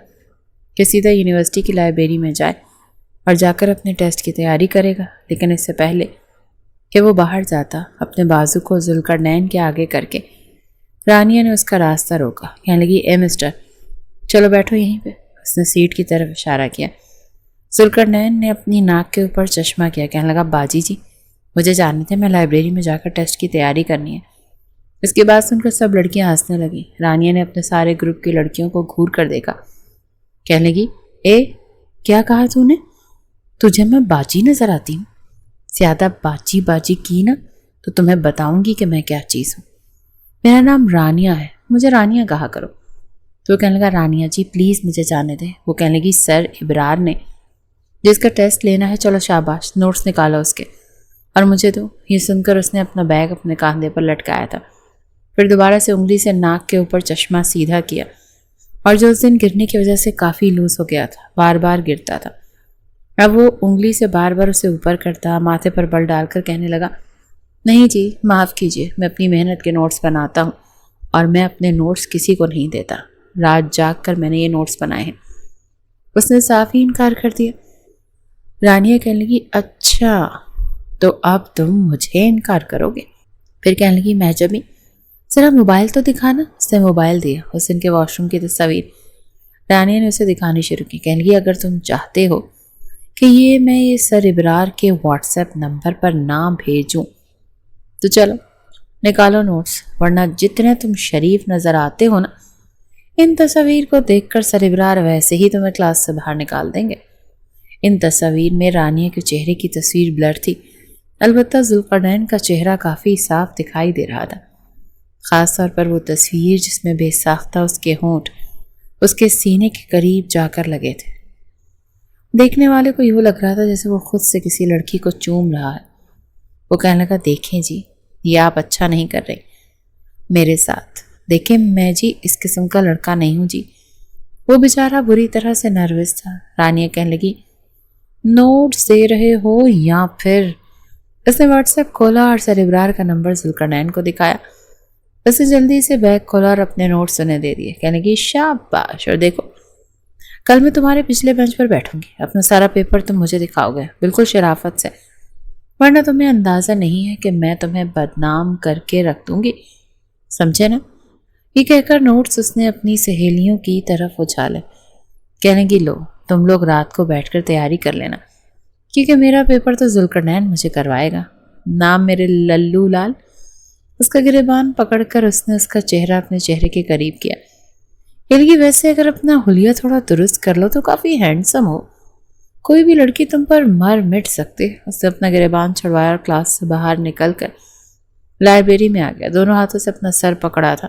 کہ سیدھا یونیورسٹی کی لائبریری میں جائے اور جا کر اپنے ٹیسٹ کی تیاری کرے گا، لیکن اس سے پہلے کہ وہ باہر جاتا اپنے بازو کو ذوالقرنین کے آگے کر کے رانیہ نے اس کا راستہ روکا، کہنے لگی اے مسٹر چلو بیٹھو یہیں پہ۔ اس نے سیٹ کی طرف اشارہ کیا۔ ذوالقرنین نے اپنی ناک کے اوپر چشمہ کیا، کہنے لگا باجی جی مجھے جاننے تھے، میں لائبریری میں جا کر ٹیسٹ کی تیاری کرنی ہے۔ اس کی بات سن کر سب لڑکیاں ہنسنے لگیں۔ رانیہ نے اپنے سارے گروپ کی لڑکیوں کو گھور کر دیکھا، کہنے لگی اے کیا کہا تو نے؟ تجھے میں باجی نظر آتی ہوں؟ زیادہ باجی کی نا تو تمہیں بتاؤں گی کہ میں کیا چیز ہوں۔ میرا نام رانیہ ہے، مجھے رانیہ کہا کرو۔ تو وہ کہنے لگا رانیہ جی پلیز مجھے جانے دیں۔ وہ کہنے لگی سر ابرار نے جس کا ٹیسٹ لینا ہے چلو شاباش، نوٹس نکالو اس کے اور مجھے دو۔ یہ سن کر اس نے اپنا بیگ اپنے کاندھے پر لٹکایا تھا، پھر دوبارہ سے انگلی سے ناک کے اوپر چشمہ سیدھا کیا، اور جو اس دن گرنے کی وجہ سے کافی لوز ہو گیا تھا، بار بار گرتا تھا، اب وہ انگلی سے بار بار اسے اوپر کرتا، ماتھے پر بل ڈال کر کہنے لگا نہیں جی معاف کیجیے، میں اپنی محنت کے نوٹس بناتا ہوں اور میں اپنے نوٹس کسی کو نہیں دیتا، رات جاگ کر میں نے یہ نوٹس بنائے ہیں۔ اس نے صاف ہی انکار کر دیا۔ رانیہ کہنے لگی اچھا تو اب تم مجھے انکار کرو گے؟ پھر کہنے لگی میں جبھی ذرا موبائل تو دکھانا۔ اس نے موبائل دیا، اس دن کے واش روم کی تصاویر رانیہ نے اسے دکھانی شروع کی، کہنے لگی اگر تم چاہتے ہو کہ میں سر ابرار کے واٹس ایپ نمبر پر نہ بھیجوں تو چلو نکالو نوٹس، ورنہ جتنے تم شریف نظر آتے ہو نا ان تصاویر کو دیکھ کر سر ابرار ویسے ہی تمہیں کلاس سے باہر نکال دیں گے۔ ان تصاویر میں رانیہ کے چہرے کی تصویر بلر تھی، البتہ ذوالقرنین کا چہرہ کافی صاف دکھائی دے رہا تھا، خاص طور پر وہ تصویر جس میں بے ساختہ اس کے ہونٹ اس کے سینے کے قریب جا کر لگے تھے۔ دیکھنے والے کو یوں لگ رہا تھا جیسے وہ خود سے کسی لڑکی کو چوم رہا ہے۔ وہ کہنے لگا دیکھیں جی یہ آپ اچھا نہیں کر رہے میرے ساتھ، دیکھیں میں جی اس قسم کا لڑکا نہیں ہوں جی۔ وہ بیچارہ بری طرح سے نروس تھا۔ رانیہ کہنے لگی نوٹس دے رہے ہو یا پھر؟ اس نے واٹس ایپ کھولا اور سر ابرار کا نمبر ذوالقرنین کو دکھایا۔ اس نے جلدی سے بیگ کھولا اور اپنے نوٹس انہیں دے دیے، کہنے لگی شاباش، اور دیکھو کل میں تمہارے پچھلے بینچ پر بیٹھوں گی، اپنا سارا پیپر تم مجھے دکھاؤ گے بالکل شرافت سے، ورنہ تمہیں اندازہ نہیں ہے کہ میں تمہیں بدنام کر کے رکھ دوں گی۔ سمجھے نا؟ یہ کہہ کر نوٹس اس نے اپنی سہیلیوں کی طرف اچھالے. کہنے کی لو تم لوگ رات کو بیٹھ کر تیاری کر لینا کیونکہ میرا پیپر تو ذوالقرنین مجھے کروائے گا. نام میرے للو لال. اس کا گریبان پکڑ کر اس نے اس کا چہرہ اپنے چہرے کے قریب کیا. کہ ویسے اگر اپنا حلیہ تھوڑا درست کر لو تو کافی ہینڈسم ہو. کوئی بھی لڑکی تم پر مر مٹ سکتے. اس نے اپنا گریبان چھڑوایا اور کلاس سے باہر نکل کر لائبریری میں آ گیا. دونوں ہاتھوں سے اپنا سر پکڑا تھا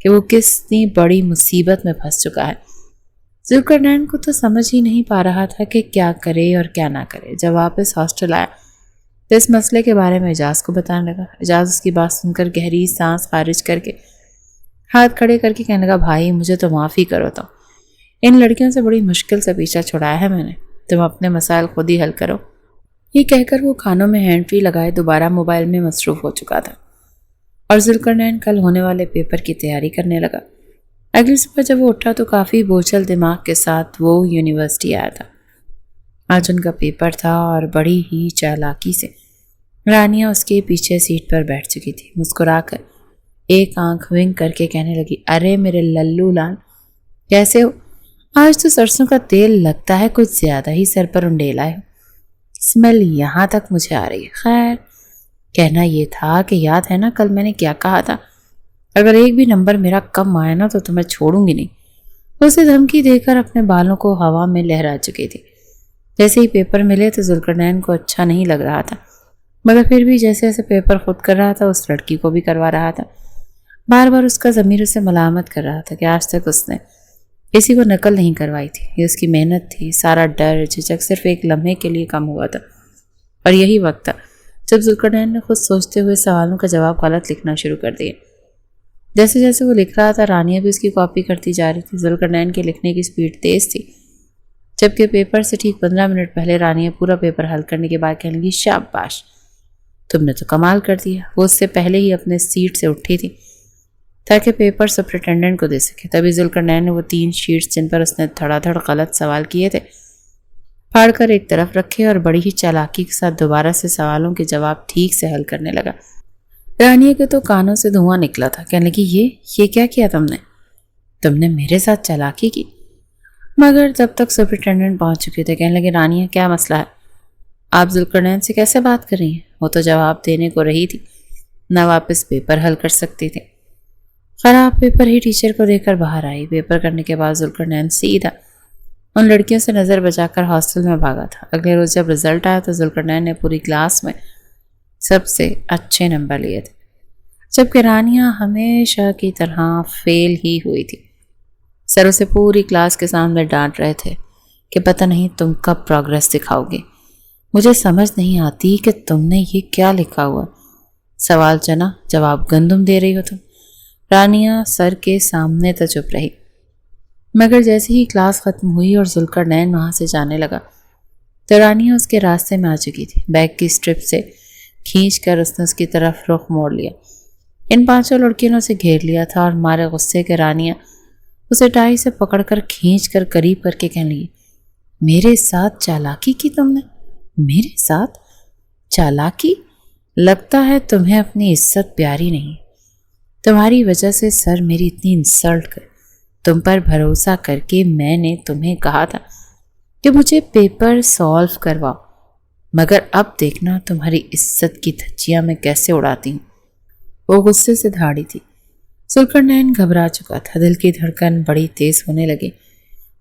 کہ وہ کتنی بڑی مصیبت میں پھنس چکا ہے. ذوالقرنین کو تو سمجھ ہی نہیں پا رہا تھا کہ کیا کرے اور کیا نہ کرے. جب واپس ہاسٹل آیا تو اس مسئلے کے بارے میں اعجاز کو بتانے لگا. اعجاز اس کی بات سن کر گہری سانس خارج کر کے ہاتھ کھڑے کر کے کہنے لگا بھائی مجھے تو معافی کرو. تو ان لڑکیوں سے بڑی مشکل سے پیچھا چھڑایا ہے میں نے. تم اپنے مسائل خود ہی حل کرو. یہ کہہ کر وہ کانوں میں ہینڈ فری لگائے دوبارہ موبائل میں مصروف ہو چکا تھا اور ذوالقرنین کل ہونے والے پیپر کی تیاری کرنے لگا. اگلی صبح جب وہ اٹھا تو کافی بوچھل دماغ کے ساتھ وہ یونیورسٹی آیا تھا. آج ان کا پیپر تھا اور بڑی ہی چالاکی سے رانیہ اس کے پیچھے سیٹ پر بیٹھ چکی تھی. مسکرا کر ایک آنکھ ونک کر کے کہنے لگی ارے میرے للو لال کیسے ہو؟ آج تو سرسوں کا تیل لگتا ہے کچھ زیادہ ہی سر پر انڈیلا ہے. اسمیل یہاں تک مجھے آ رہی ہے. خیر کہنا یہ تھا کہ یاد ہے نا کل میں نے کیا کہا تھا اگر ایک بھی نمبر میرا کم آیا نا تو تمہیں چھوڑوں گی نہیں. اسے دھمکی دے کر اپنے بالوں کو ہوا میں لہرا چکی تھی. جیسے ہی پیپر ملے تو ذوالقرنین کو اچھا نہیں لگ رہا تھا مگر پھر بھی جیسے جیسے پیپر خود کر رہا تھا اس لڑکی کو بھی کروا رہا تھا. بار بار اس کا ضمیر اسے ملامت کر رہا تھا کہ آج تک اس نے کسی کو نقل نہیں کروائی تھی. یہ اس کی محنت تھی. سارا ڈر جھجک صرف ایک لمحے کے لیے کم ہوا تھا اور یہی وقت تھا جب ذوالقرنین نے خود سوچتے ہوئے سوالوں کا جواب غلط لکھنا شروع کر دیا. جیسے جیسے وہ لکھ رہا تھا رانیہ بھی اس کی کاپی کرتی جا رہی تھی. ذوالقرنین کے لکھنے کی سپیڈ تیز تھی جبکہ پیپر سے ٹھیک 15 منٹ پہلے رانیہ پورا پیپر حل کرنے کے بعد کہنے لگی شاباش تم نے تو کمال کر دیا. وہ اس سے پہلے ہی اپنے سیٹ سے اٹھی تھی تاکہ پیپر سپرنٹینڈنٹ کو دے سکے. تبھی ذوالقرنین نے وہ 3 شیٹس جن پر اس نے دھڑا دھڑ غلط سوال کیے تھے پھاڑ کر ایک طرف رکھے اور بڑی ہی چالاکی کے ساتھ دوبارہ سے سوالوں کے جواب ٹھیک سے حل کرنے لگا. رانیہ کے تو کانوں سے دھواں نکلا تھا. کہنے لگی یہ کیا کیا تم نے میرے ساتھ چالاکی کی. مگر جب تک سپرنٹینڈنٹ پہنچ چکے تھے کہنے لگے رانیہ کیا مسئلہ ہے؟ آپ ذوالقرنین سے کیسے بات کر رہی ہیں؟ وہ تو جواب دینے کو رہی تھی نہ واپس پیپر حل کر سکتی تھی. خراب پیپر ہی ٹیچر کو دے کر باہر آئی. پیپر کرنے کے بعد ذوالقرنین سیدھا ان لڑکیوں سے نظر بچا کر ہاسٹل میں بھاگا تھا. اگلے روز جب رزلٹ آیا تو ذوالقرنین نے پوری کلاس میں سب سے اچھے نمبر لیے تھے جبکہ رانیہ ہمیشہ کی طرح فیل ہی ہوئی تھی. سر اسے پوری کلاس کے سامنے ڈانٹ رہے تھے کہ پتہ نہیں تم کب پروگریس دکھاؤ گے. مجھے سمجھ نہیں آتی کہ تم نے یہ کیا لکھا ہوا. سوال چنا جواب گندم دے رہی ہو تم. رانیہ سر کے سامنے تو چپ رہی مگر جیسے ہی کلاس ختم ہوئی اور ذوالقرنین وہاں سے جانے لگا تو رانیہ اس کے راستے میں آ چکی تھی. بیگ کی سٹرپ سے کھینچ کر اس نے اس کی طرف رخ موڑ لیا. ان 5 لڑکیوں نے اسے گھیر لیا تھا اور مارے غصے کے رانیہ اسے ٹائی سے پکڑ کر کھینچ کر قریب کر کے کہنے لگی میرے ساتھ چالاکی کی تم نے؟ میرے ساتھ چالاکی؟ لگتا ہے تمہیں اپنی عزت پیاری نہیں. تمہاری وجہ سے سر میری اتنی انسلٹ کر تم پر بھروسہ کر کے میں نے تمہیں کہا تھا کہ مجھے پیپر سالو کرواؤ مگر اب دیکھنا تمہاری عزت کی دھجیاں میں کیسے اڑاتی ہوں. وہ غصے سے دھاڑی تھی. ذوالقرنین گھبرا چکا تھا. دل کی دھڑکن بڑی تیز ہونے لگی.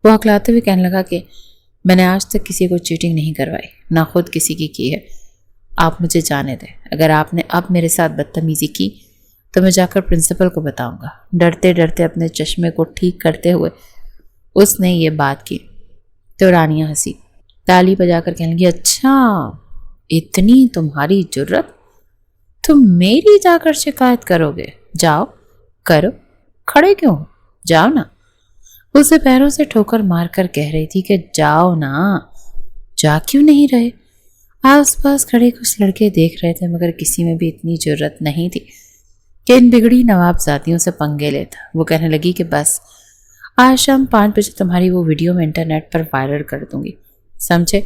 وہ ہکلاتے ہوئے کہنے لگا کہ میں نے آج تک کسی کو چیٹنگ نہیں کروائی نہ خود کسی کی ہے. آپ مجھے جانے دیں. اگر آپ نے اب میرے ساتھ بدتمیزی کی تو میں جا کر پرنسپل کو بتاؤں گا. ڈرتے ڈرتے اپنے چشمے کو ٹھیک کرتے ہوئے اس نے یہ بات کی تو رانیہ ہنسی. تالی بجا کر کہنے لگی اچھا اتنی تمہاری جرت تم میری جا کر شکایت کرو گے. جاؤ کرو. کھڑے کیوں؟ جاؤ نا. اسے پیروں سے ٹھوکر مار کر کہہ رہی تھی کہ جاؤ نا. جا کیوں نہیں رہے؟ آس پاس کھڑے کچھ لڑکے دیکھ رہے تھے مگر کسی میں بھی اتنی جرت نہیں تھی کہ ان بگڑی نواب زادیوں سے پنگے لیتا. وہ کہنے لگی کہ بس آج شام 5 بجے تمہاری وہ ویڈیو میں انٹرنیٹ پر وائرل کر دوں گی. سمجھے؟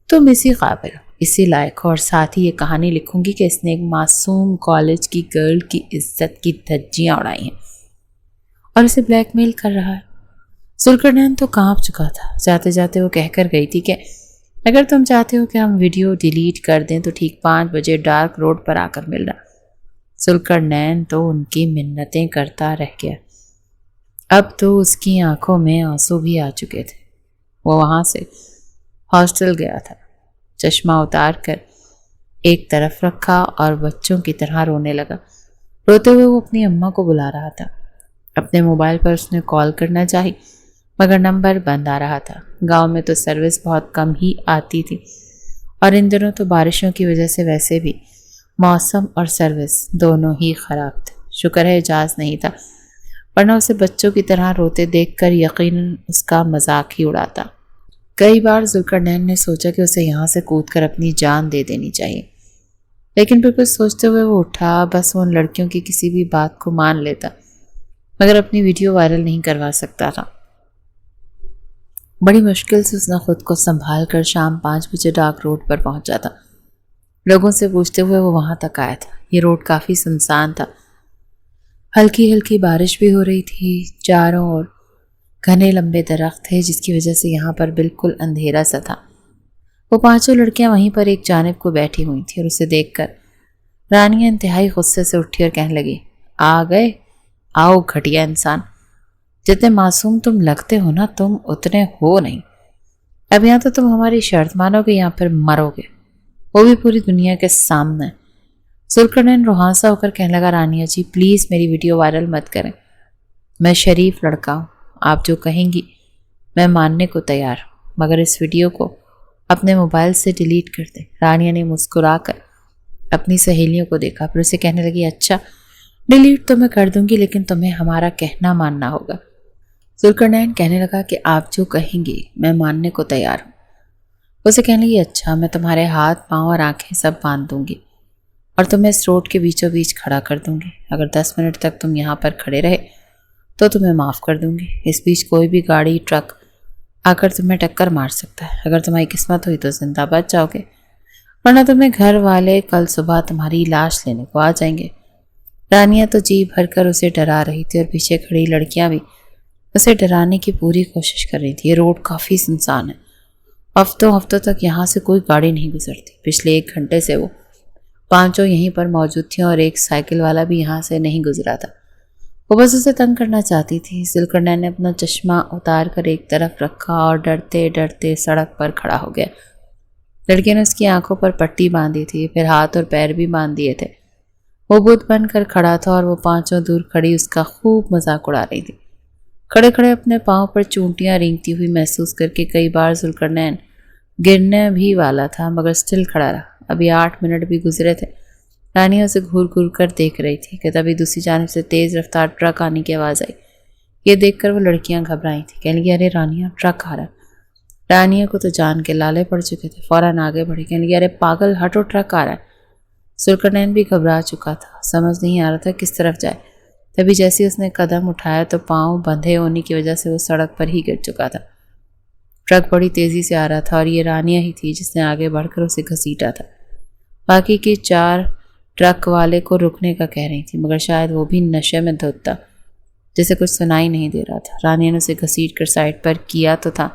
تم اسی قابل ہو. اسی لائق ہو، اور ساتھ ہی یہ کہانی لکھوں گی کہ اس نے ایک معصوم کالج کی گرل کی عزت کی دھجیاں اڑائی ہیں اور اسے بلیک میل کر رہا ہے۔ ذوالقرنین تو کانپ چکا تھا۔ جاتے جاتے وہ کہہ کر گئی تھی کہ اگر تم چاہتے ہو کہ ہم ویڈیو ڈیلیٹ کر دیں تو ٹھیک 5 بجے ڈارک روڈ پر آ کر ملنا۔ ذوالقرنین تو ان کی منتیں کرتا رہ گیا۔ اب تو اس کی آنکھوں میں آنسو بھی آ چکے تھے۔ وہ وہاں سے ہاسٹل گیا تھا، چشمہ اتار کر ایک طرف رکھا اور بچوں کی طرح رونے لگا۔ روتے ہوئے وہ اپنی اماں کو بلا رہا تھا۔ اپنے موبائل پر اس نے کال کرنا چاہی مگر نمبر بند آ رہا تھا۔ گاؤں میں تو سروس بہت کم ہی آتی تھی اور ان دنوں تو بارشوں کی وجہ سے ویسے بھی موسم اور سروس دونوں ہی خراب تھے۔ شکر ہے اجاز نہیں تھا، ورنہ اسے بچوں کی طرح روتے دیکھ کر یقیناً اس کا مذاق ہی اڑاتا۔ کئی بار ذوالقرنین نے سوچا کہ اسے یہاں سے کود کر اپنی جان دے دینی چاہیے، لیکن پھر کچھ سوچتے ہوئے وہ اٹھا۔ بس وہ ان لڑکیوں کی کسی بھی بات کو مان لیتا مگر اپنی ویڈیو وائرل نہیں کروا سکتا تھا۔ بڑی مشکل سے اس نے خود کو سنبھال کر شام 5 بجے ڈارک روڈ پر پہنچا تھا۔ لوگوں سے پوچھتے ہوئے وہ وہاں تک آیا تھا۔ یہ روڈ کافی سنسان تھا، ہلکی ہلکی بارش بھی ہو رہی تھی، چاروں اور گھنے لمبے درخت تھے جس کی وجہ سے یہاں پر بالکل اندھیرا سا تھا۔ وہ 5 لڑکیاں وہیں پر ایک جانب کو بیٹھی ہوئی تھیں اور اسے دیکھ کر رانیہ انتہائی غصے سے اٹھی اور کہنے لگی، آ گئے؟ آؤ گھٹیا انسان، جتنے معصوم تم لگتے ہو نا تم اتنے ہو نہیں۔ اب یہاں تو تم ہماری شرط مانو گے یا پھر مرو گے، وہ بھی پوری دنیا کے سامنے۔ ذوالقرنین روحانسا ہو کر کہنے لگا، رانیہ جی پلیز میری ویڈیو وائرل مت کریں، میں شریف لڑکا ہوں، آپ جو کہیں گی میں ماننے کو تیار ہوں، مگر اس ویڈیو کو اپنے موبائل سے ڈیلیٹ کر دیں۔ رانیہ نے مسکرا کر اپنی سہیلیوں کو دیکھا، پھر اسے کہنے لگی، اچھا ڈیلیٹ تو میں کر دوں گی لیکن تمہیں ہمارا کہنا ماننا ہوگا۔ ذوالقرنین کہنے لگا کہ آپ جو کہیں گی میں ماننے کو تیار ہوں۔ اسے کہنے لگی، اچھا میں تمہارے ہاتھ پاؤں اور آنکھیں سب باندھ دوں گی اور تمہیں اس روڈ کے بیچوں بیچ کھڑا کر دوں گی۔ اگر 10 منٹ تک تم یہاں پر کھڑے رہے تو تمہیں معاف کر دوں گی۔ اس بیچ کوئی بھی گاڑی ٹرک آ کر تمہیں ٹکر مار سکتا ہے۔ اگر تمہاری قسمت ہوئی تو زندہ بچ جاؤ گے، ورنہ تمہیں گھر والے کل صبح تمہاری لاش لینے کو آ جائیں گے۔ رانیہ تو جی بھر کر اسے ڈرا رہی تھی اور پیچھے کھڑی لڑکیاں بھی اسے ڈرانے کی پوری کوشش کر رہی تھی۔ یہ روڈ کافی سنسان ہے، ہفتوں تک یہاں سے کوئی گاڑی نہیں گزرتی۔ پچھلے 1 گھنٹے سے وہ 5 یہیں پر موجود تھیں اور ایک سائیکل والا بھی یہاں سے نہیں گزرا تھا۔ وہ بس اسے تنگ کرنا چاہتی تھی۔ ذوالقرنین نے اپنا چشمہ اتار کر ایک طرف رکھا اور ڈرتے ڈرتے سڑک پر کھڑا ہو گیا۔ لڑکے نے اس کی آنکھوں پر پٹی باندھی تھی، پھر ہاتھ اور پیر بھی باندھ دیے تھے۔ وہ بت بن کر کھڑا تھا اور وہ 5 دور کھڑی اس کا خوب مذاق اڑا رہی تھی، کھڑے کھڑے اپنے پاؤں پر چونٹیاں رینگتی ہوئی محسوس کر کے۔ کئی بار ذوالقرنین گرنے بھی والا تھا مگر سٹل کھڑا رہا۔ ابھی 8 منٹ بھی گزرے تھے۔ رانیہ اسے گھور گھور کر دیکھ رہی تھی کہ تبھی دوسری جانب سے تیز رفتار ٹرک آنے کی آواز آئی۔ یہ دیکھ کر وہ لڑکیاں گھبرائی تھیں، کہنے لگی، ارے رانیہ ٹرک آ رہا ہے۔ رانیہ کو تو جان کے لالے پڑ چکے تھے، فوراً آگے بڑھی، کہنے لگی، ارے پاگل ہٹو ٹرک آ رہا ہے۔ ذوالقرنین بھی گھبرا چکا تھا، سمجھ نہیں آ رہا تھا کس طرف جائے۔ تبھی جیسے اس نے قدم اٹھایا تو پاؤں بندھے ہونے کی وجہ سے وہ سڑک پر ہی گر چکا تھا۔ ٹرک بڑی تیزی سے آ رہا تھا اور یہ رانیہ ہی تھی جس نے آگے بڑھ کر اسے گھسیٹا تھا۔ باقی کی 4 ٹرک والے کو رکنے کا کہہ رہی تھی مگر شاید وہ بھی نشے میں دھت تھا، جسے کچھ سنائی نہیں دے رہا تھا۔ رانیہ نے اسے گھسیٹ کر سائڈ پر کیا تو تھا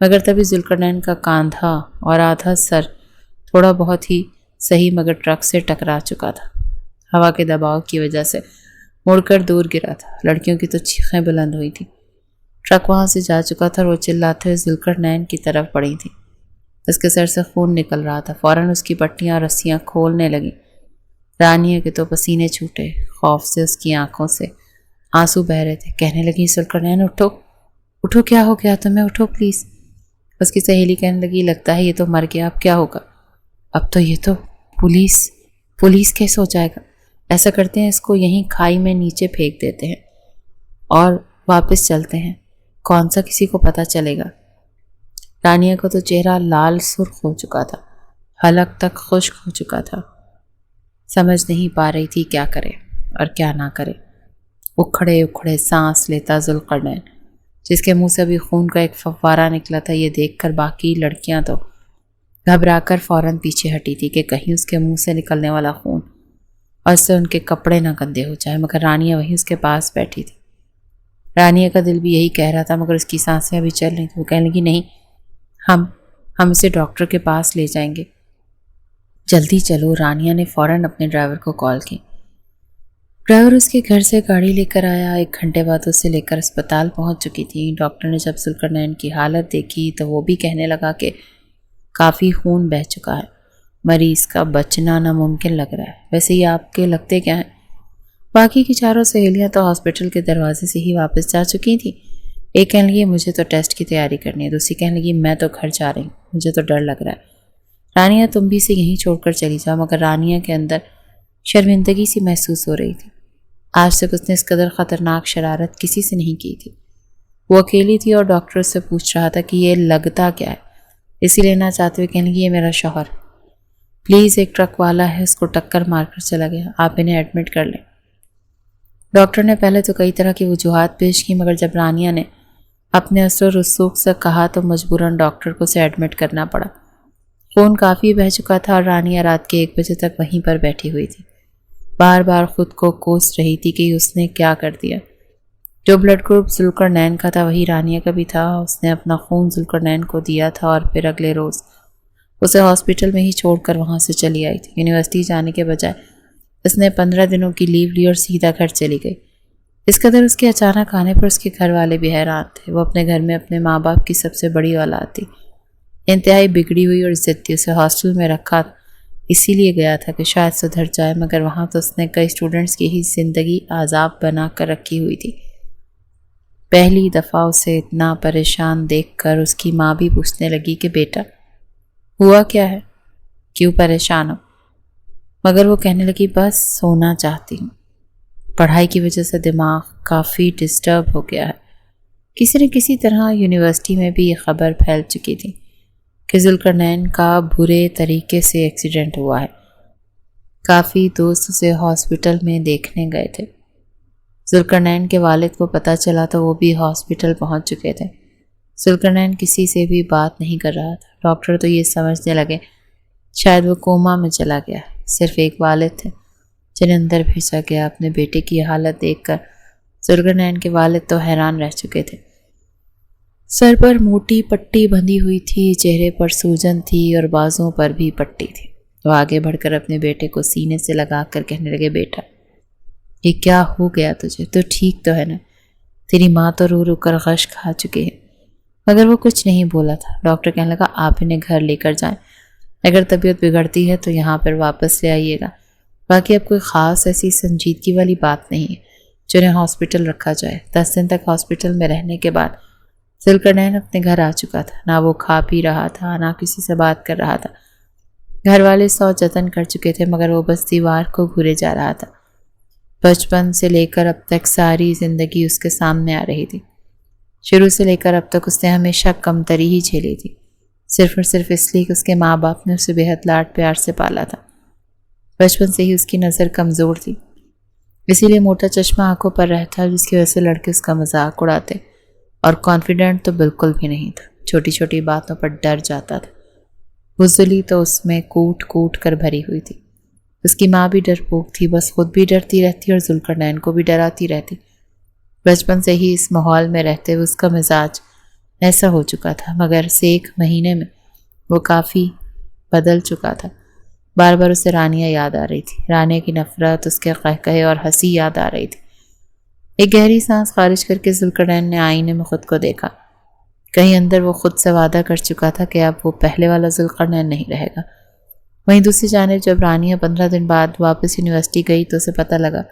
مگر تبھی ذوالقرنین کا کاندھا اور آدھا سر تھوڑا بہت ہی صحیح مگر ٹرک سے ٹکرا چکا تھا۔ ہوا کے دباؤ کی وجہ سے مڑ کر دور گرا تھا۔ لڑکیوں کی تو چیخیں بلند ہوئی تھیں۔ ٹرک وہاں سے جا چکا تھا اور وہ چلاتے ہوئے ذوالقرنین کی طرف بڑھی تھی۔ اس کے سر سے خون نکل رہا تھا۔ فوراً اس کی پٹیاں اور رسیاں کھولنے لگیں۔ رانیہ کے تو پسینے چھوٹے، خوف سے اس کی آنکھوں سے آنسو بہہ رہے تھے۔ کہنے لگی، ذوالقرنین اٹھو اٹھو، کیا ہو گیا تمہیں، اٹھو پلیز۔ اس کی سہیلی کہنے لگی، لگتا ہے یہ تو مر گیا، اب کیا ہوگا؟ اب تو یہ تو پولیس کیسے ہو جائے گا؟ ایسا کرتے ہیں اس کو یہیں کھائی میں نیچے پھینک دیتے ہیں اور واپس چلتے ہیں، کون سا کسی کو پتہ چلے گا۔ رانیہ کو تو چہرہ لال سرخ ہو چکا تھا، حلق تک خشک ہو چکا تھا، سمجھ نہیں پا رہی تھی کیا کرے اور کیا نہ کرے۔ اکھڑے اکھڑے سانس لیتا ذوالقرنین، جس کے منہ سے ابھی خون کا ایک فوارہ نکلا تھا۔ یہ دیکھ کر باقی لڑکیاں تو گھبرا کر فوراً پیچھے ہٹی تھی کہ کہیں اس کے منہ سے نکلنے والا خون اور اس سے ان کے کپڑے نہ گندے ہو جائے، مگر رانیہ وہیں اس کے پاس بیٹھی تھی۔ رانیہ کا دل بھی یہی کہہ رہا تھا، مگر اس کی سانسیں ابھی چل رہی تھیں۔ وہ کہنے لگی، نہیں، ہم اسے ڈاکٹر کے پاس لے جائیں گے، جلدی چلو۔ رانیہ نے فوراً اپنے ڈرائیور کو کال کی۔ ڈرائیور اس کے گھر سے گاڑی لے کر آیا۔ 1 گھنٹے بعد اسے لے کر اسپتال پہنچ چکی تھی۔ ڈاکٹر نے جب ذوالقرنین کی حالت دیکھی تو وہ بھی کہنے لگا کہ کافی خون بہہ چکا ہے، مریض کا بچنا ناممکن لگ رہا ہے۔ ویسے ہی آپ کے لگتے کیا ہیں؟ باقی کی 4 سہیلیاں تو ہاسپٹل کے دروازے سے ہی واپس جا چکی تھیں۔ ایک کہنے لگی، مجھے تو ٹیسٹ کی تیاری کرنی ہے۔ دوسری کہنے لگی، میں تو گھر جا رہی ہوں، مجھے تو ڈر لگ رہا ہے۔ رانیہ، تم بھی اسے یہیں چھوڑ کر چلی جاؤ۔ مگر رانیہ کے اندر شرمندگی سی محسوس ہو رہی تھی۔ آج تک اس نے اس قدر خطرناک شرارت کسی سے نہیں کی تھی۔ وہ اکیلی تھی اور ڈاکٹر اس سے پوچھ رہا تھا کہ یہ لگتا کیا ہے۔ اسی لینا چاہتے ہوئے کہنے لگی، یہ میرا شوہر، پلیز، ایک ٹرک والا ہے، اس کو ٹکر مار کر چلا گیا، آپ انہیں ایڈمٹ کر لیں۔ ڈاکٹر نے پہلے تو کئی طرح کی وجوہات پیش کی، مگر جب رانیہ نے اپنے اثر و رسوخ سے کہا تو مجبوراً ڈاکٹر کو اسے ایڈمٹ کرنا پڑا۔ خون کافی بہہ چکا تھا اور رانیہ رات کے 1 بجے تک وہیں پر بیٹھی ہوئی تھی، بار بار خود کو کوس رہی تھی کہ اس نے کیا کر دیا۔ جو بلڈ گروپ ذوالقرنین کا تھا وہی رانیہ کا بھی تھا۔ اس نے اپنا خون ذوالقرنین کو دیا تھا اور پھر اگلے روز اسے ہاسپٹل میں ہی چھوڑ کر وہاں سے چلی آئی تھی۔ یونیورسٹی جانے کے بجائے اس نے 15 دنوں کی لیو لی اور سیدھا گھر چلی گئی۔ اس قدر اس کے اچانک آنے پر اس کے گھر والے بھی حیران تھے۔ وہ اپنے گھر میں اپنے ماں باپ کی سب سے بڑی اولاد تھی، انتہائی بگڑی ہوئی اور ضدی۔ اسے ہاسٹل میں رکھا اسی لیے گیا تھا کہ شاید سدھر جائے، مگر وہاں تو اس نے کئی اسٹوڈنٹس کی ہی زندگی عذاب بنا کر رکھی ہوئی تھی۔ پہلی دفعہ اسے اتنا پریشان دیکھ کر اس کی ماں بھی پوچھنے لگی کہ بیٹا ہوا کیا ہے، کیوں پریشان ہو؟ مگر وہ کہنے لگی، بس سونا چاہتی ہوں، پڑھائی کی وجہ سے دماغ کافی ڈسٹرب ہو گیا ہے۔ کسی نہ کسی طرح یونیورسٹی میں بھی یہ خبر پھیل چکی تھی کہ ذوالقرنین کا برے طریقے سے ایکسیڈنٹ ہوا ہے۔ کافی دوست اسے ہاسپٹل میں دیکھنے گئے تھے۔ ذوالقرنین کے والد کو پتہ چلا تو وہ بھی ہاسپٹل پہنچ چکے تھے۔ ذوالقرنین کسی سے بھی بات نہیں کر رہا تھا۔ ڈاکٹر تو یہ سمجھنے لگے شاید وہ کوما میں چلا گیا۔ صرف ایک والد تھے جنہیں اندر بھیجا گیا۔ اپنے بیٹے کی حالت دیکھ کر ذوالقرنین کے والد تو حیران رہ چکے تھے۔ سر پر موٹی پٹی بندھی ہوئی تھی، چہرے پر سوجن تھی اور بازوں پر بھی پٹی تھی۔ وہ آگے بڑھ کر اپنے بیٹے کو سینے سے لگا کر کہنے لگے، بیٹا یہ کیا ہو گیا تجھے؟ تو ٹھیک تو ہے نا؟ تیری ماں تو رو رو کر غش کھا چکی ہے۔ مگر وہ کچھ نہیں بولا تھا۔ ڈاکٹر کہنے لگا، آپ انہیں گھر لے کر جائیں، اگر طبیعت بگڑتی ہے تو یہاں پر واپس لے آئیے گا۔ باقی اب کوئی خاص ایسی سنجیدگی والی بات نہیں ہے جو انہیں ہاسپٹل رکھا جائے۔ 10 دن تک ہاسپٹل میں رہنے کے بعد ذوالقرنین اپنے گھر آ چکا تھا۔ نہ وہ کھا پی رہا تھا، نہ کسی سے بات کر رہا تھا۔ گھر والے 100 جتن کر چکے تھے، مگر وہ بس دیوار کو گھورے جا رہا تھا۔ بچپن سے لے کر اب تک ساری زندگی اس کے سامنے آ رہی تھی۔ شروع سے لے کر اب تک اس نے ہمیشہ کمتری ہی جھیلی تھی، صرف اور صرف اس لیے کہ اس کے ماں باپ نے اسے بے حد لاڈ پیار سے پالا تھا۔ بچپن سے ہی اس کی نظر کمزور تھی، اسی لیے موٹا چشمہ آنکھوں پر رہتا، جس کی وجہ سے لڑکے اس کا مذاق اڑاتے، اور کانفیڈنٹ تو بالکل بھی نہیں تھا، چھوٹی چھوٹی باتوں پر ڈر جاتا تھا۔ بزدلی تو اس میں کوٹ کوٹ کر بھری ہوئی تھی۔ اس کی ماں بھی ڈرپوک تھی، بس خود بھی ڈرتی رہتی اور ذوالقرنین کو بھی ڈراتی رہتی۔ بچپن سے ہی اس ماحول میں رہتے ہوئے اس کا مزاج ایسا ہو چکا تھا، مگر سے 1 مہینے میں وہ کافی بدل چکا تھا۔ بار بار اسے رانیہ یاد آ رہی تھی، رانیہ کی نفرت، اس کے قہقہے اور ہنسی یاد آ رہی تھی۔ ایک گہری سانس خارج کر کے ذوالقرنین نے آئینے میں خود کو دیکھا۔ کہیں اندر وہ خود سے وعدہ کر چکا تھا کہ اب وہ پہلے والا ذوالقرنین نہیں رہے گا۔ وہیں دوسری جانب جب رانیہ 15 دن بعد واپس یونیورسٹی گئی تو اسے پتہ لگا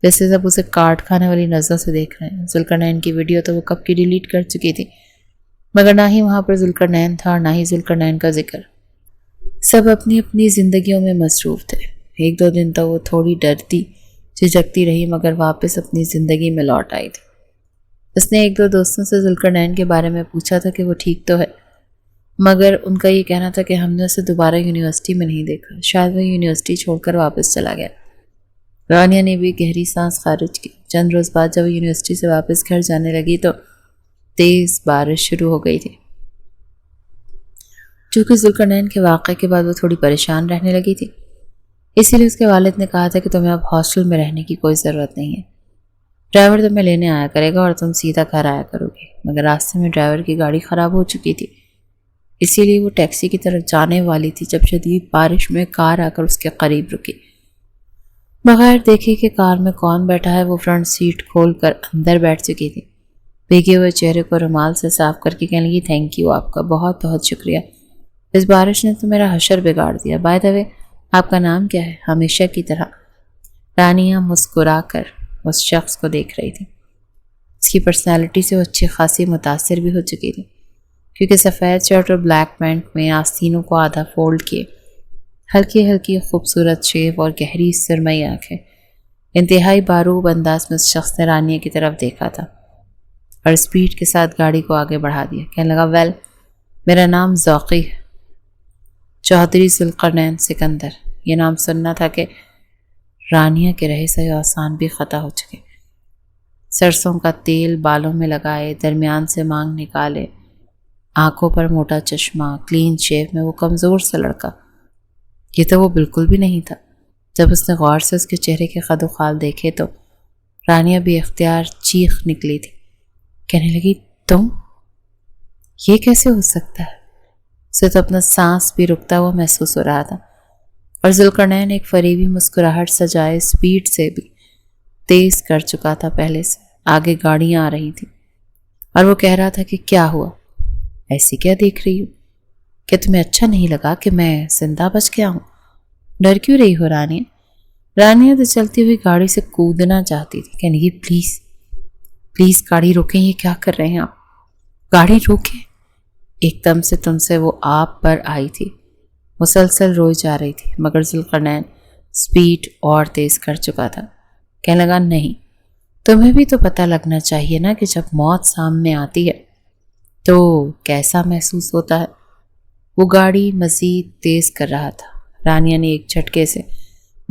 جیسے سب اسے کاٹ کھانے والی نظروں سے دیکھ رہے ہیں۔ ذوالقرنین کی ویڈیو تو وہ کب کی ڈیلیٹ کر چکی تھی، مگر نہ ہی وہاں پر ذوالقرنین تھا اور نہ ہی ذوالقرنین کا ذکر۔ سب اپنی اپنی زندگیوں میں مصروف تھے۔ 1-2 دن تو وہ تھوڑی ڈرتی جھجکتی رہی، مگر واپس اپنی زندگی میں لوٹ آئی تھی۔ اس نے 1-2 دوستوں سے ذوالقرنین کے بارے میں پوچھا تھا کہ وہ ٹھیک تو ہے، مگر ان کا یہ کہنا تھا کہ ہم نے اسے دوبارہ یونیورسٹی میں نہیں دیکھا، شاید وہ یونیورسٹی چھوڑ کر واپس چلا گیا۔ رانیہ نے بھی گہری سانس خارج کی۔ چند روز بعد جب وہ یونیورسٹی سے واپس گھر جانے لگی تو تیز بارش شروع ہو گئی تھی۔ چونکہ ذوالقرنین کے واقعے کے بعد وہ تھوڑی پریشان رہنے لگی تھی، اسی لیے اس کے والد نے کہا تھا کہ تمہیں اب ہاسٹل میں رہنے کی کوئی ضرورت نہیں ہے، ڈرائیور تمہیں لینے آیا کرے گا اور تم سیدھا گھر آیا کرو گے۔ مگر راستے میں ڈرائیور کی گاڑی خراب ہو چکی تھی، اسی لیے وہ ٹیکسی کی طرف جانے والی تھی جب شدید بارش میں کار آ کر اس کے قریب رکی۔ بغیر دیکھے کہ کار میں کون بیٹھا ہے وہ فرنٹ سیٹ کھول کر اندر بیٹھ چکی تھی۔ بھیگے ہوئے چہرے کو رومال سے صاف کر کے کہنے لگی، تھینک یو، آپ کا بہت بہت شکریہ، اس بارش نے تو میرا حشر بگاڑ دیا۔ بائی دا وے، آپ کا نام کیا ہے؟ ہمیشہ کی طرح رانیہ مسکرا کر اس شخص کو دیکھ رہی تھی۔ اس کی پرسنالٹی سے وہ اچھی خاصی متاثر بھی ہو چکی تھی، کیونکہ سفید شرٹ اور بلیک پینٹ میں آستینوں کو آدھا فولڈ کیے، ہلکی ہلکی خوبصورت شیپ اور گہری سرمئی آنکھیں، انتہائی باروب انداز میں اس شخص نے رانیہ کی طرف دیکھا تھا اور اسپیڈ کے ساتھ گاڑی کو آگے بڑھا دیا۔ کہنے لگا، ویل، میرا نام ذوقی ہے، چودھری ذوالقرنین سکندر۔ یہ نام سننا تھا کہ رانیہ کے رہے سہے آسان بھی خطا ہو چکے۔ سرسوں کا تیل بالوں میں لگائے، درمیان سے مانگ نکالے، آنکھوں پر موٹا چشمہ، کلین شیو میں وہ کمزور سا لڑکا، یہ تو وہ بالکل بھی نہیں تھا۔ جب اس نے غور سے اس کے چہرے کے خد و خال دیکھے تو رانیہ بھی اختیار چیخ نکلی تھی۔ کہنے لگی، تم؟ یہ کیسے ہو سکتا ہے؟ اسے تو اپنا سانس بھی رکتا ہوا محسوس ہو رہا تھا، اور ذوالقرنین ایک فریبی مسکراہٹ سجائے اسپیڈ سے بھی تیز کر چکا تھا پہلے سے۔ آگے گاڑیاں آ رہی تھیں اور وہ کہہ رہا تھا کہ کیا ہوا، ایسی کیا دیکھ رہی ہوں؟ کہ تمہیں اچھا نہیں لگا کہ میں زندہ بچ گیا ہوں؟ ڈر کیوں رہی ہو رانیہ؟ رانیہ تو چلتی ہوئی گاڑی سے کودنا چاہتی تھی۔ کہنے لگی، پلیز پلیز گاڑی روکیں، یہ کیا کر رہے ہیں آپ؟ گاڑی روکیں۔ ایک دم سے تم سے وہ آپ پر آئی تھی، مسلسل روئی جا رہی تھی، مگر ذوالقرنین اسپیڈ اور تیز کر چکا تھا۔ کہنے لگا، نہیں، تمہیں بھی تو پتہ لگنا چاہیے نا کہ جب موت سامنے آتی ہے تو کیسا محسوس ہوتا ہے۔ وہ گاڑی مزید تیز کر رہا تھا۔ رانیہ نے ایک جھٹکے سے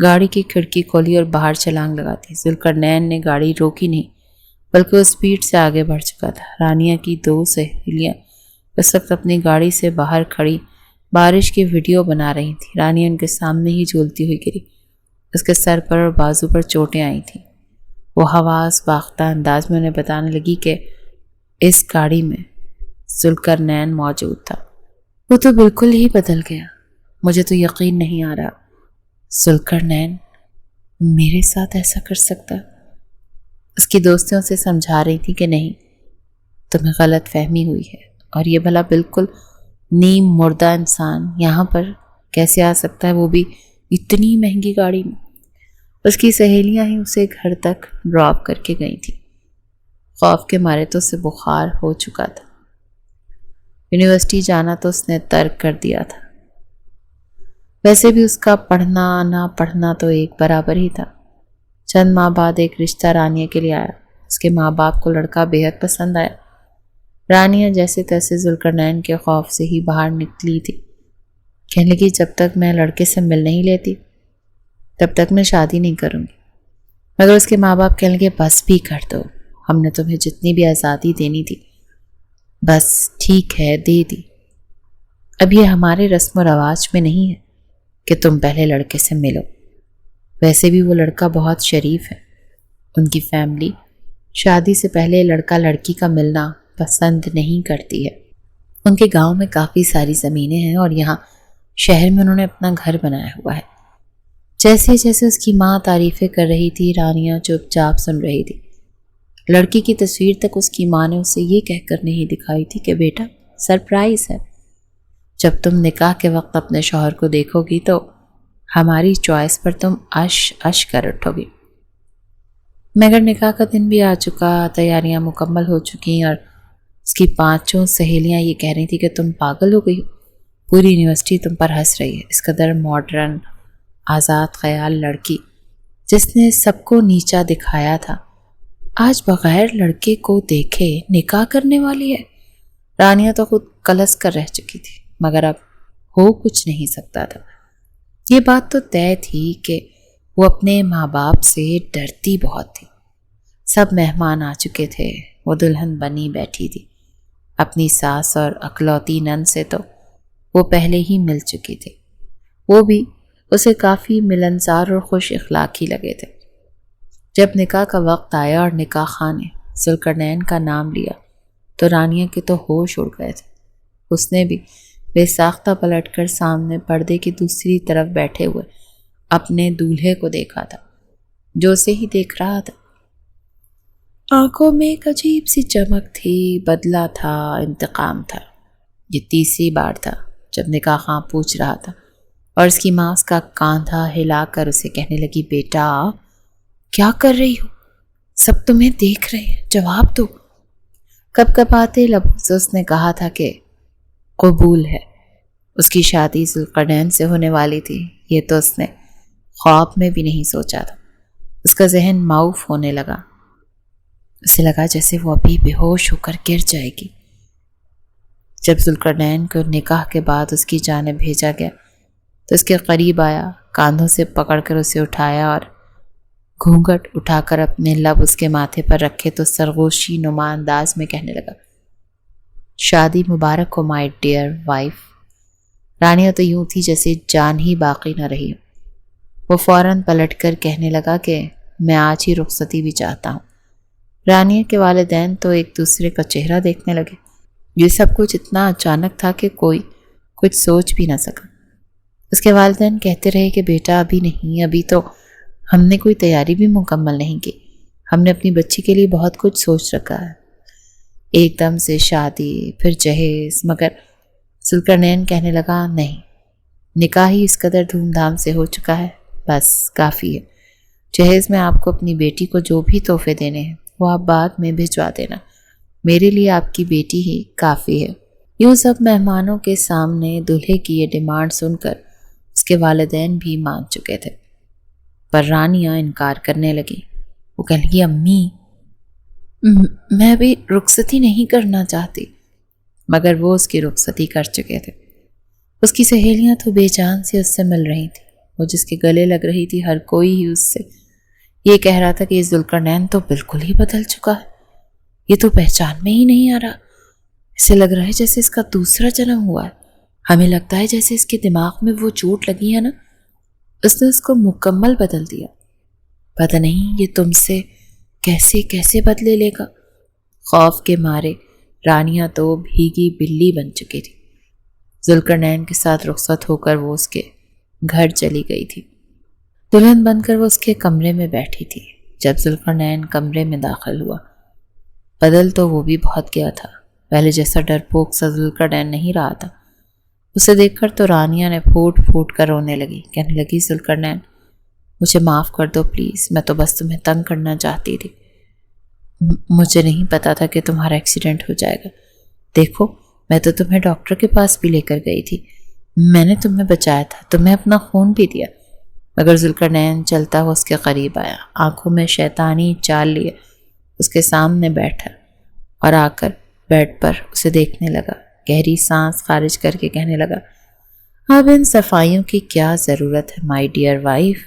گاڑی کی کھڑکی کھولی اور باہر چھلانگ لگا دی۔ ذوالقرنین نے گاڑی روکی نہیں، بلکہ وہ اسپیڈ سے آگے بڑھ چکا تھا۔ رانیہ کی دو سہیلیاں اس وقت اپنی گاڑی سے باہر کھڑی بارش کی ویڈیو بنا رہی تھی۔ رانیہ ان کے سامنے ہی جھولتی ہوئی گری، اس کے سر پر اور بازو پر چوٹیں آئی تھیں۔ وہ حواس باختہ انداز میں انہیں بتانے لگی کہ اس گاڑی میں ذوالقرنین موجود تھا۔ وہ تو بالکل ہی بدل گیا، مجھے تو یقین نہیں آ رہا، ذوالقرنین میرے ساتھ ایسا کر سکتا؟ اس کی دوستوں سے سمجھا رہی تھی کہ نہیں، تمہیں غلط فہمی ہوئی ہے، اور یہ بھلا بالکل نیم مردہ انسان یہاں پر کیسے آ سکتا ہے، وہ بھی اتنی مہنگی گاڑی میں؟ اس کی سہیلیاں ہی اسے گھر تک ڈراپ کر کے گئی تھیں۔ خوف کے مارے تو اسے بخار ہو چکا تھا۔ یونیورسٹی جانا تو اس نے ترک کر دیا تھا۔ ویسے بھی اس کا پڑھنا نہ پڑھنا تو ایک برابر ہی تھا۔ چند ماہ بعد ایک رشتہ رانیہ کے لیے آیا۔ اس کے ماں باپ کو لڑکا بے حد پسند آیا۔ رانیہ جیسے تیسے ذوالقرنین کے خوف سے ہی باہر نکلی تھی۔ کہنے لگی، جب تک میں لڑکے سے مل نہیں لیتی تب تک میں شادی نہیں کروں گی۔ مگر اس کے ماں باپ کہنے لگے، بس بھی کر دو، ہم نے تمہیں جتنی بھی آزادی دینی تھی بس ٹھیک ہے دے دی۔ اب یہ ہمارے رسم و رواج میں نہیں ہے کہ تم پہلے لڑکے سے ملو۔ ویسے بھی وہ لڑکا بہت شریف ہے، ان کی فیملی شادی سے پہلے لڑکا لڑکی کا ملنا پسند نہیں کرتی ہے۔ ان کے گاؤں میں کافی ساری زمینیں ہیں اور یہاں شہر میں انہوں نے اپنا گھر بنایا ہوا ہے۔ جیسے جیسے اس کی ماں تعریفیں کر رہی تھی، رانیہ چپ چاپ سن رہی تھی۔ لڑکی کی تصویر تک اس کی ماں نے اسے یہ کہہ کر نہیں دکھائی تھی کہ بیٹا سرپرائز ہے، جب تم نکاح کے وقت اپنے شوہر کو دیکھو گی تو ہماری چوائس پر تم اش کر اٹھو گی۔ مگر نکاح کا دن بھی آ چکا، تیاریاں مکمل ہو چکی اور اس کی پانچوں سہیلیاں یہ کہہ رہی تھی کہ تم پاگل ہو گئی ہو، پوری یونیورسٹی تم پر ہنس رہی ہے۔ اس قدر ماڈرن آزاد خیال لڑکی جس نے سب کو نیچا دکھایا تھا، آج بغیر لڑکے کو دیکھے نکاح کرنے والی ہے۔ رانیہ تو خود کلس کر رہ چکی تھی، مگر اب ہو کچھ نہیں سکتا تھا۔ یہ بات تو طے تھی کہ وہ اپنے ماں باپ سے ڈرتی بہت تھی۔ سب مہمان آ چکے تھے، وہ دلہن بنی بیٹھی تھی۔ اپنی ساس اور اکلوتی نند سے تو وہ پہلے ہی مل چکی تھی، وہ بھی اسے کافی ملنسار اور خوش اخلاقی لگے تھے۔ جب نکاح کا وقت آیا اور نکاح خان نے ذوالقرنین کا نام لیا تو رانیہ کے تو ہوش اڑ گئے تھے۔ اس نے بھی بے ساختہ پلٹ کر سامنے پردے کی دوسری طرف بیٹھے ہوئے اپنے دولہے کو دیکھا تھا، جو اسے ہی دیکھ رہا تھا۔ آنکھوں میں ایک عجیب سی چمک تھی، بدلہ تھا، انتقام تھا۔ یہ تیسری بار تھا جب نکاح خان پوچھ رہا تھا، اور اس کی ماں اس کا کاندھا ہلا کر اسے کہنے لگی، بیٹا کیا کر رہی ہو؟ سب تمہیں دیکھ رہے ہیں، جواب دو۔ کب کب آتے لبوں سے اس نے کہا تھا کہ قبول ہے، اس کی شادی ذوالقرنین سے ہونے والی تھی۔ یہ تو اس نے خواب میں بھی نہیں سوچا تھا۔ اس کا ذہن معاف ہونے لگا، اسے لگا جیسے وہ ابھی بے ہوش ہو کر گر جائے گی۔ جب ذوالقرنین کو نکاح کے بعد اس کی جانب بھیجا گیا تو اس کے قریب آیا، کاندھوں سے پکڑ کر اسے اٹھایا اور گھونگھٹ اٹھا کر اپنے لب اس کے ماتھے پر رکھے تو سرگوشی نما انداز میں کہنے لگا، شادی مبارک ہو مائی ڈیئر وائف۔ رانیہ تو یوں تھی جیسے جان ہی باقی نہ رہی۔ وہ فوراً پلٹ کر کہنے لگا کہ میں آج ہی رخصتی بھی چاہتا ہوں۔ رانیہ کے والدین تو ایک دوسرے کا چہرہ دیکھنے لگے۔ یہ سب کچھ اتنا اچانک تھا کہ کوئی کچھ سوچ بھی نہ سکا۔ اس کے والدین کہتے رہے کہ بیٹا ابھی نہیں، ابھی تو ہم نے کوئی تیاری بھی مکمل نہیں کی، ہم نے اپنی بچی کے لیے بہت کچھ سوچ رکھا ہے۔ ایک دم سے شادی، پھر جہیز، مگر ذوالقرنین کہنے لگا، نہیں، نکاح ہی اس قدر دھوم دھام سے ہو چکا ہے، بس کافی ہے۔ جہیز میں آپ کو اپنی بیٹی کو جو بھی تحفے دینے ہیں وہ آپ بعد میں بھجوا دینا، میرے لیے آپ کی بیٹی ہی کافی ہے۔ یوں سب مہمانوں کے سامنے دولہے کی یہ ڈیمانڈ سن کر اس کے والدین بھی مان چکے تھے، پر رانیہ انکار کرنے لگی۔ وہ کہنے لگی، امی میں ابھی رخصتی نہیں کرنا چاہتی۔ مگر وہ اس کی رخصتی کر چکے تھے۔ اس کی سہیلیاں تو بے جان سے اس سے مل رہی تھیں، وہ جس کے گلے لگ رہی تھی ہر کوئی ہی اس سے یہ کہہ رہا تھا کہ یہ ذوالقرنین تو بالکل ہی بدل چکا ہے، یہ تو پہچان میں ہی نہیں آ رہا، اسے لگ رہا ہے جیسے اس کا دوسرا جنم ہوا ہے، ہمیں لگتا ہے جیسے اس کے دماغ میں وہ چوٹ لگی ہے نا، اس نے اس کو مکمل بدل دیا، پتہ نہیں یہ تم سے کیسے بدلے لے گا۔ خوف کے مارے رانیہ تو بھیگی بلی بن چکی تھی۔ ذوالقرنین کے ساتھ رخصت ہو کر وہ اس کے گھر چلی گئی تھی۔ دلہن بن کر وہ اس کے کمرے میں بیٹھی تھی۔ جب ذوالقرنین کمرے میں داخل ہوا، بدل تو وہ بھی بہت گیا تھا، پہلے جیسا ڈرپوک سا ذوالقرنین نہیں رہا تھا۔ اسے دیکھ کر تو رانیہ نے پھوٹ پھوٹ کر رونے لگی، کہنے لگی، ذوالقرنین مجھے معاف کر دو پلیز، میں تو بس تمہیں تنگ کرنا چاہتی تھی، مجھے نہیں پتا تھا کہ تمہارا ایکسیڈنٹ ہو جائے گا، دیکھو میں تو تمہیں ڈاکٹر کے پاس بھی لے کر گئی تھی، میں نے تمہیں بچایا تھا، تمہیں اپنا خون بھی دیا۔ مگر ذوالقرنین چلتا ہوا اس کے قریب آیا، آنکھوں میں شیطانی چال لیے اس کے سامنے بیٹھا اور آ کر بیڈ پر اسے دیکھنے لگا، گہری سانس خارج کر کے کہنے لگا، اب ان صفائیوں کی کیا ضرورت ہے مائی ڈیئر وائف،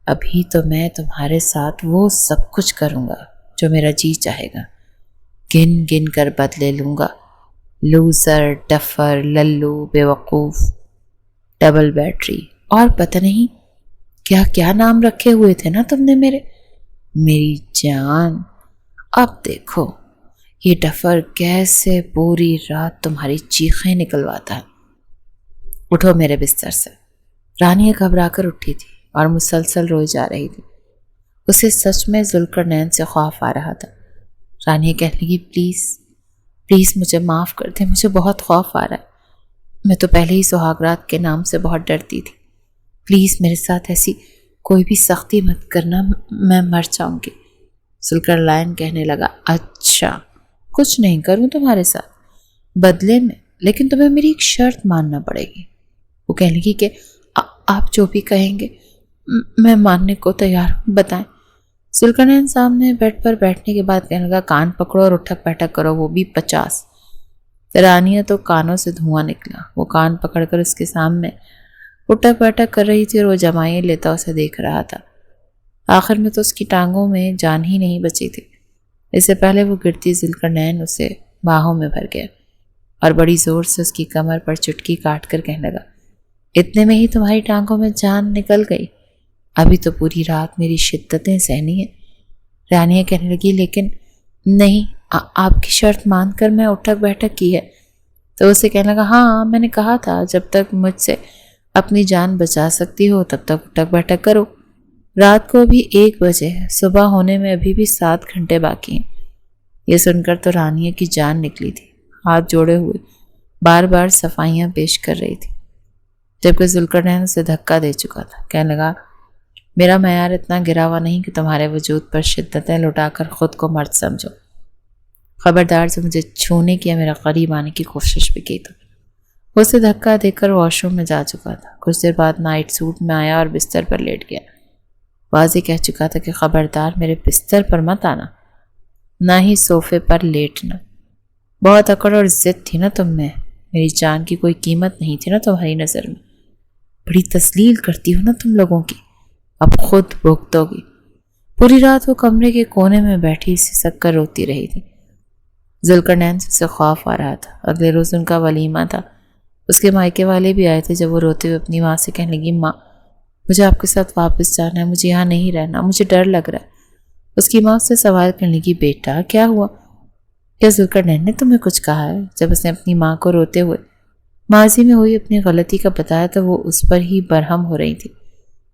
ابھی تو میں تمہارے ساتھ وہ سب کچھ کروں گا جو میرا جی چاہے گا، گن گن کر بدلے لوں گا، لوزر، ڈفر، للو، بیوقوف، ڈبل بیٹری، اور پتہ نہیں کیا کیا نام رکھے ہوئے تھے نا تم نے میری جان۔ اب دیکھو یہ ڈفر کیسے پوری رات تمہاری چیخیں نکلواتا ہے، اٹھو میرے بستر سے۔ رانیہ گھبرا کر اٹھی تھی اور مسلسل روئی جا رہی تھی، اسے سچ میں ذوالقرنین سے خوف آ رہا تھا۔ رانیہ کہنے لگی، پلیز مجھے معاف کر دے، مجھے بہت خوف آ رہا ہے، میں تو پہلے ہی سہاگرات کے نام سے بہت ڈرتی تھی، پلیز میرے ساتھ ایسی کوئی بھی سختی مت کرنا، میں مر جاؤں گی۔ ذوالقرنین کہنے لگا، اچھا کچھ نہیں کروں تمہارے ساتھ، بدلے میں لیکن تمہیں میری ایک شرط ماننا پڑے گی۔ وہ کہنے لگی کہ آپ جو بھی کہیں گے میں ماننے کو تیار ہوں، بتائیں۔ ذوالقرنین سامنے بیڈ پر بیٹھنے کے بعد کہنے لگا، کان پکڑو اور اٹھک بیٹھک کرو، وہ بھی 50۔ رانیہ تو کانوں سے دھواں نکلا، وہ کان پکڑ کر اس کے سامنے اٹھک بیٹھک کر رہی تھی اور وہ جمائیں لیتا اسے دیکھ رہا تھا۔ آخر میں تو اس کی ٹانگوں میں جان ہی نہیں بچی تھی، اس سے پہلے وہ گرتی ذوالقرنین اسے باہوں میں بھر گیا۔ اور بڑی زور سے اس کی کمر پر چٹکی کاٹ کر کہنے لگا، اتنے میں ہی تمہاری ٹانگوں میں جان نکل گئی؟ ابھی تو پوری رات میری شدتیں سہنی ہیں۔ رانیہ کہنے لگی، لیکن نہیں، آپ کی شرط مان کر میں اٹھک بیٹھک کی ہے۔ تو اسے کہنے لگا، ہاں میں نے کہا تھا جب تک مجھ سے اپنی جان بچا سکتی ہو تب تک اٹھک بیٹھک کرو۔ رات کو ابھی 1 بجے ہے، صبح ہونے میں ابھی بھی 7 گھنٹے باقی ہیں۔ یہ سن کر تو رانیہ کی جان نکلی تھی، ہاتھ جوڑے ہوئے بار بار صفائیاں پیش کر رہی تھی، جبکہ ذوالقرنین اسے دھکا دے چکا تھا۔ کہنے لگا، میرا معیار اتنا گرا ہوا نہیں کہ تمہارے وجود پر شدتیں لٹا کر خود کو مرد سمجھو۔ خبردار سے مجھے چھونے کی یا میرا قریب آنے کی کوشش بھی کی تو۔ وہ اسے دھکا دے کر واش روم میں جا چکا تھا۔ کچھ دیر بعد نائٹ سوٹ میں آیا اور بستر پر لیٹ گیا۔ واضح کہہ چکا تھا کہ خبردار میرے بستر پر مت آنا، نہ ہی صوفے پر لیٹنا۔ بہت اکڑ اور ضد تھی نا تم میں، میری جان کی کوئی قیمت نہیں تھی نا تمہاری نظر میں۔ بڑی تسلیل کرتی ہو نا تم لوگوں کی، اب خود بھگتو گی۔ پوری رات وہ کمرے کے کونے میں بیٹھی سسک کر روتی رہی تھی۔ ذوالقرنین سے خوف آ رہا تھا۔ اگلے روز ان کا ولیمہ تھا۔ اس کے مائکے والے بھی آئے تھے۔ جب وہ روتے ہوئے اپنی ماں سے کہنے لگی، ماں مجھے آپ کے ساتھ واپس جانا ہے، مجھے یہاں نہیں رہنا، مجھے ڈر لگ رہا ہے۔ اس کی ماں اس سے سوال کرنے لگی، بیٹا کیا ہوا؟ کیا ذوالقرنین نے تمہیں کچھ کہا ہے؟ جب اس نے اپنی ماں کو روتے ہوئے ماضی میں ہوئی اپنی غلطی کا بتایا تو وہ اس پر ہی برہم ہو رہی تھی۔